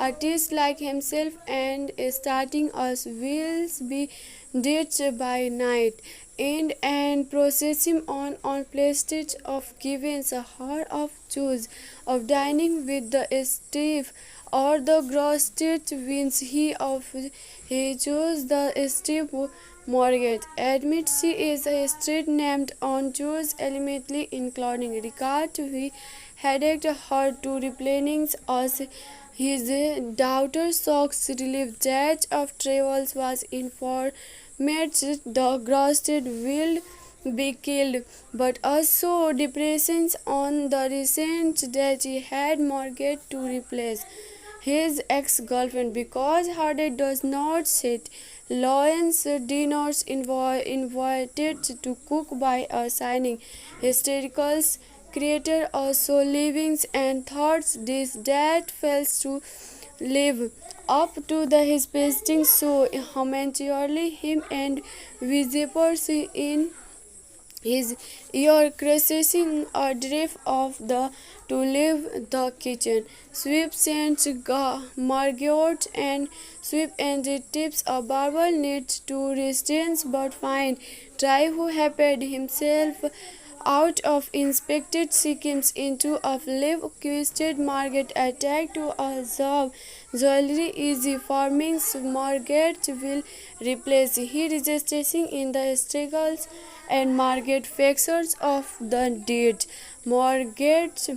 artists like himself and starting us will be ditched by night and processing on places of giving a heart of choose of dining with the Steve or the grossed wins he chose the Steve Morgan admits she is a street named on Jews elementally including regard he headed her to replenish us his daughter Sock's relief that of travels was informed the grossed will be killed, but also depressions on the recent that he had Margaret to replace his ex-girlfriend because Hardy does not sit. Lawrence dinners invited to cook by a signing hystericals creator also livings and thoughts this that fails to live up to the his pasting so momentarily him and visitors in his ear crashing a drift of the to leave the kitchen. Sweep sends Margot and Sweep and the tips a barber needs to resistance but fine. Try who happed himself out of inspected schemes into a live twisted market attack to a job jewelry easy farming Margaret will replace he resisting in the struggles and Margaret factors of the deed. Margaret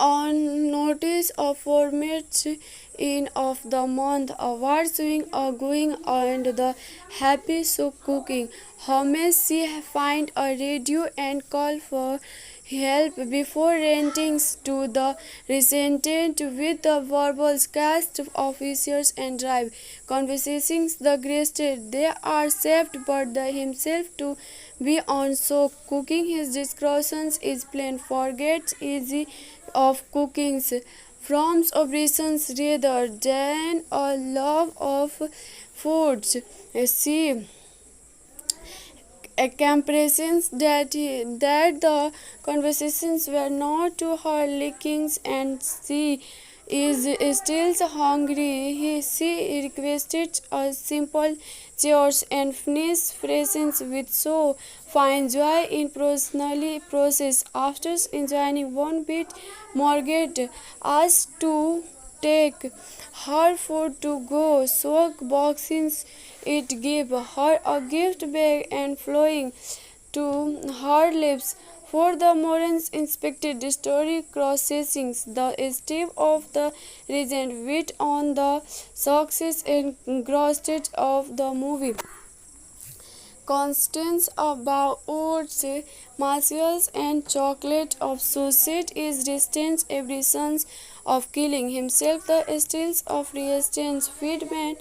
on notice of format in of the month award swing a going and the happy soup cooking how may she find a radio and call for help before renting to the resented with the verbal cast officers and drive conversations the greatest they are saved but the himself to be on so cooking his discretions is plain forgets easy of cooking's forms of reasons rather than a love of foods. See comparisons that the conversations were not to her lickings and she is still hungry. She requested a simple chores and finished presents with so fine joy in personally process. After enjoying one bit, Margaret asked to take her food to go. Soak boxes it gave her a gift bag and flowing to her lips. For the Morans inspected the story processing the estate of the regent wit on the success and grossed of the movie. Constance about oats, marshmallows and chocolate of sausage is distance every sons of killing himself the stills of resistance feedman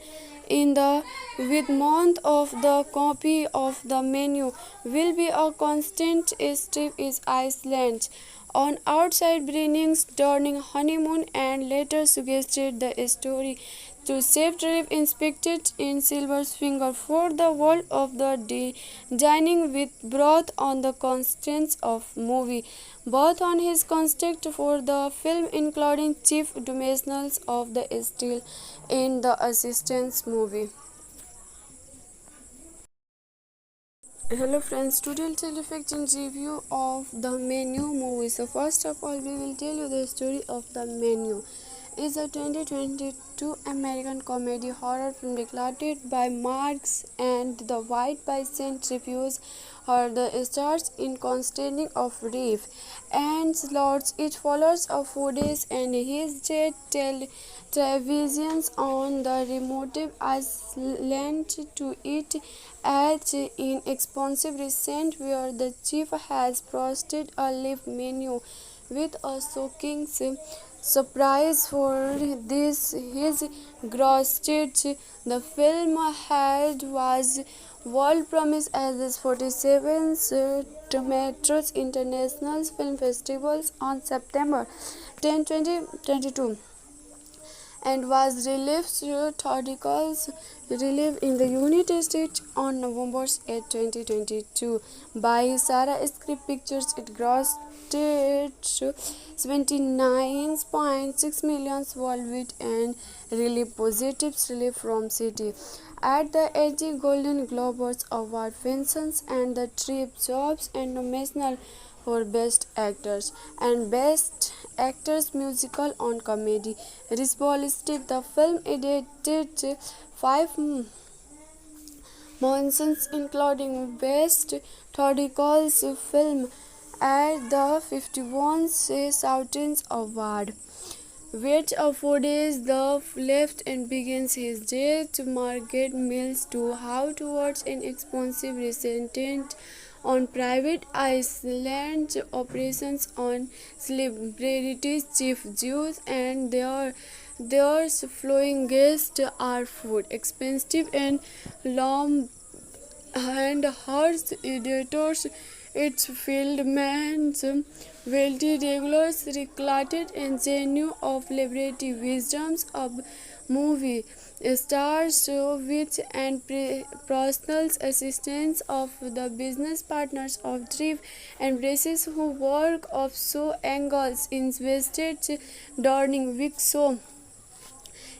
in the with month of the copy of the menu will be a constant step is Iceland on outside bringings during honeymoon and later suggested the story to save trip inspected in Silver's finger for the world of the day, dining with broth on the constants of movie, both on his construct for the film including chief dimensionals of the still in the assistance movie. Hello friends, today I'll tell you fact and review of the Menu movie. So first of all, we will tell you the story of the Menu. It's a 2022 American comedy horror film directed by Marks and the White by Saint Reviews are the stars in Constantine of Reef and Lords. It follows a footage and his jet televisions on the remote island to it as in expensive recent where the chief has posted a live menu with a shocking surprise for this his grossage. The film had was world premiere at the 47th Tomatoes International Film Festivals on September 10, 2022 and was released theatricals release in the United States on November 8, 2022 by Sarah Script Pictures. It grossed 79.6 million worldwide and really positive relief from City. At the 80 Golden Globes Award, Vincent and the Trip Jobs and nominated for Best Actors and Best Actors Musical on Comedy. Responsive, the film edited 5 nominations including Best Theatrical Film at the 51st Soutins Award, which afforded the left and begins his death. Margaret Mills to how towards an expensive resident on private island operations on celebrities, chief Jews, and their flowing guests are food expensive and long and harsh editors. Its fieldman's wealthy regulars recruited and genuine of liberty wisdoms of movie stars which and personal assistants of the business partners of Trip and braces who work of so angles invested during week so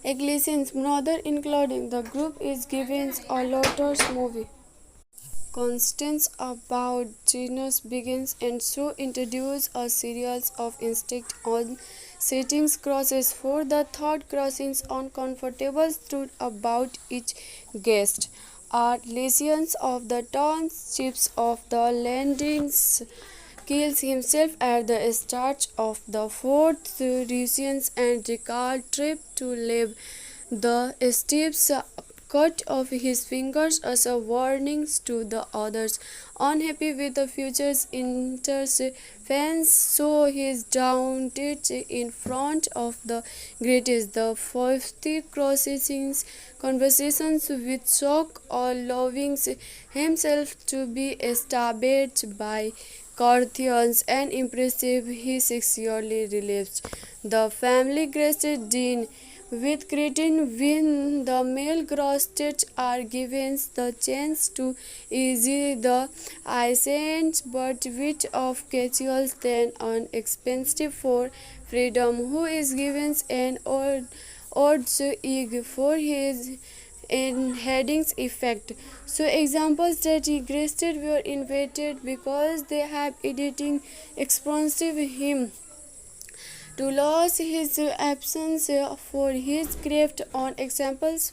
Ecclesiastes brother including the group is given a Lotus movie. Constance about genus begins and so introduce a series of instinct on settings crosses for the thought crossings uncomfortable truth about each guest are lesions of the townships of the landings kills himself at the start of the fourth regions and Ricard trip to leave the steps cut off his fingers as a warning to the others. Unhappy with the future's interference, so he is daunted in front of the greatest. The 50 crossings conversations with shock or loving himself to be established by Carthians and impressive he sexually relapsed. The family graced Dean with cretin when the male grossets are given the chance to easy the ascent but which of casuals then unexpensive for freedom who is given an odds egg for his in headings effect. So examples that regressed were invented because they have editing expensive him to lose his absence for his craft on examples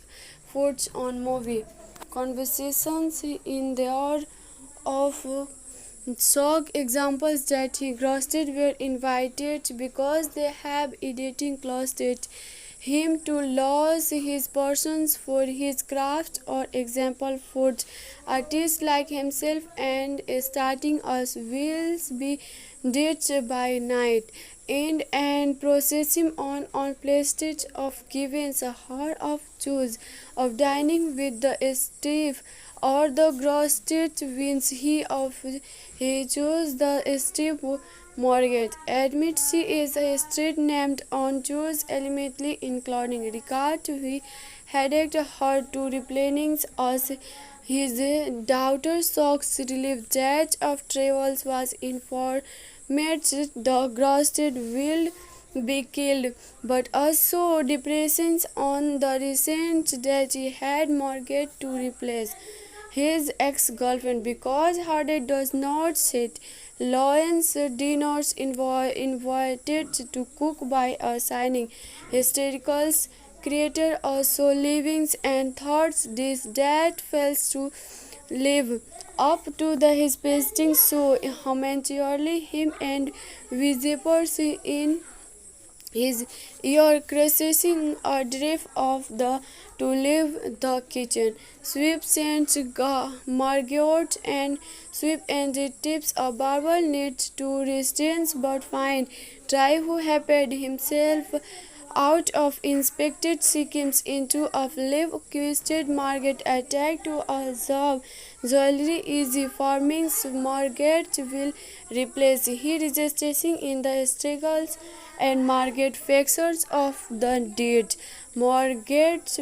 foods on movie conversations in there of shock examples that he grossed were invited because they have editing closed him to lose his persons for his craft or example foods artists like himself and starting us will be ditched by night and processing on plastic of giving a heart of choose of dining with the Steve or the grossed wins he chose the Steve Morgan admits she is a street named on Jews elementally including Ricard we headed her to replenish us his daughter socks relief that of travels was informed the grossed will be killed, but also depressions on the recent that he had Margaret to replace his ex-girlfriend because Hardy does not sit. Lawrence dinners invited to cook by a signing hystericals creator also livings and thoughts this that fails to live up to the his pasting so momentarily him and visitors in his ear caressing a drift of the to leave the kitchen. Sweep sends Margot and Sweep and tips a barber needs to restrain but find Try who happed himself out of inspected schemes into a flip-twisted market attack to a job jewelry easy farming's market will replace he resisting in the struggles and market factors of the deed. Market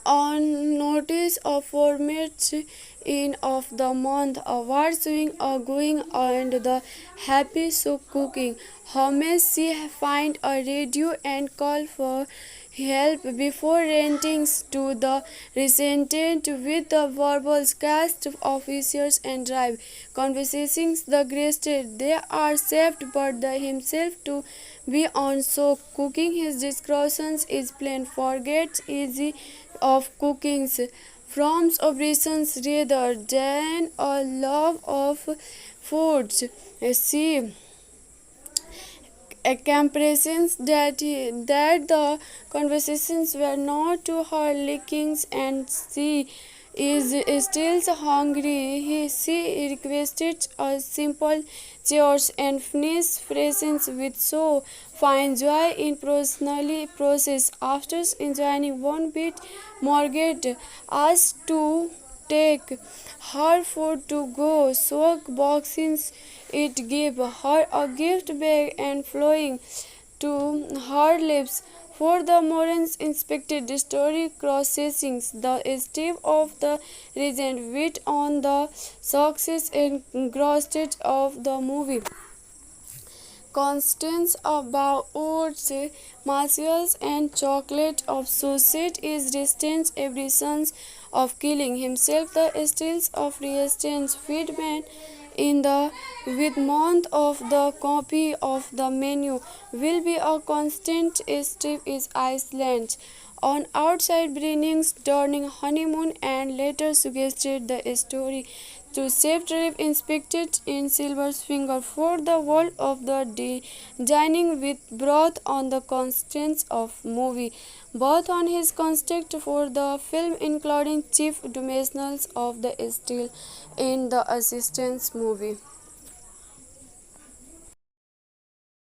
on notice of format in of the month award swing are going and the happy soup cooking. How may she find a radio and call for help before renting to the resented with the verbal cast officers and drive conversations the greatest they are saved but the himself to be on so cooking his discussions is plain forgets easy of cooking's from operations rather than a love of foods. See compressions that the conversations were not to her lickings and she is still hungry. She requested a simple chores and finished presents with so fine joy in personally process. After enjoying one bit, Margaret asked to take her food to go. Soak boxes it gave her a gift bag and flowing to her lips. For the Morans inspected the story processing the step of the regent wit on the success and engrossed of the movie. Constance about oats, martials and chocolate of suicide is distant every sons of killing himself the stills of resistance feedman in the with month of the copy of the menu will be a constant step is Iceland on outside bringings during honeymoon and later suggested the story to save trip inspected in Silver's finger for the world of the day, dining with broth on the constants of movie, both on his contact for the film including chief dimensionals of the still in the assistance movie.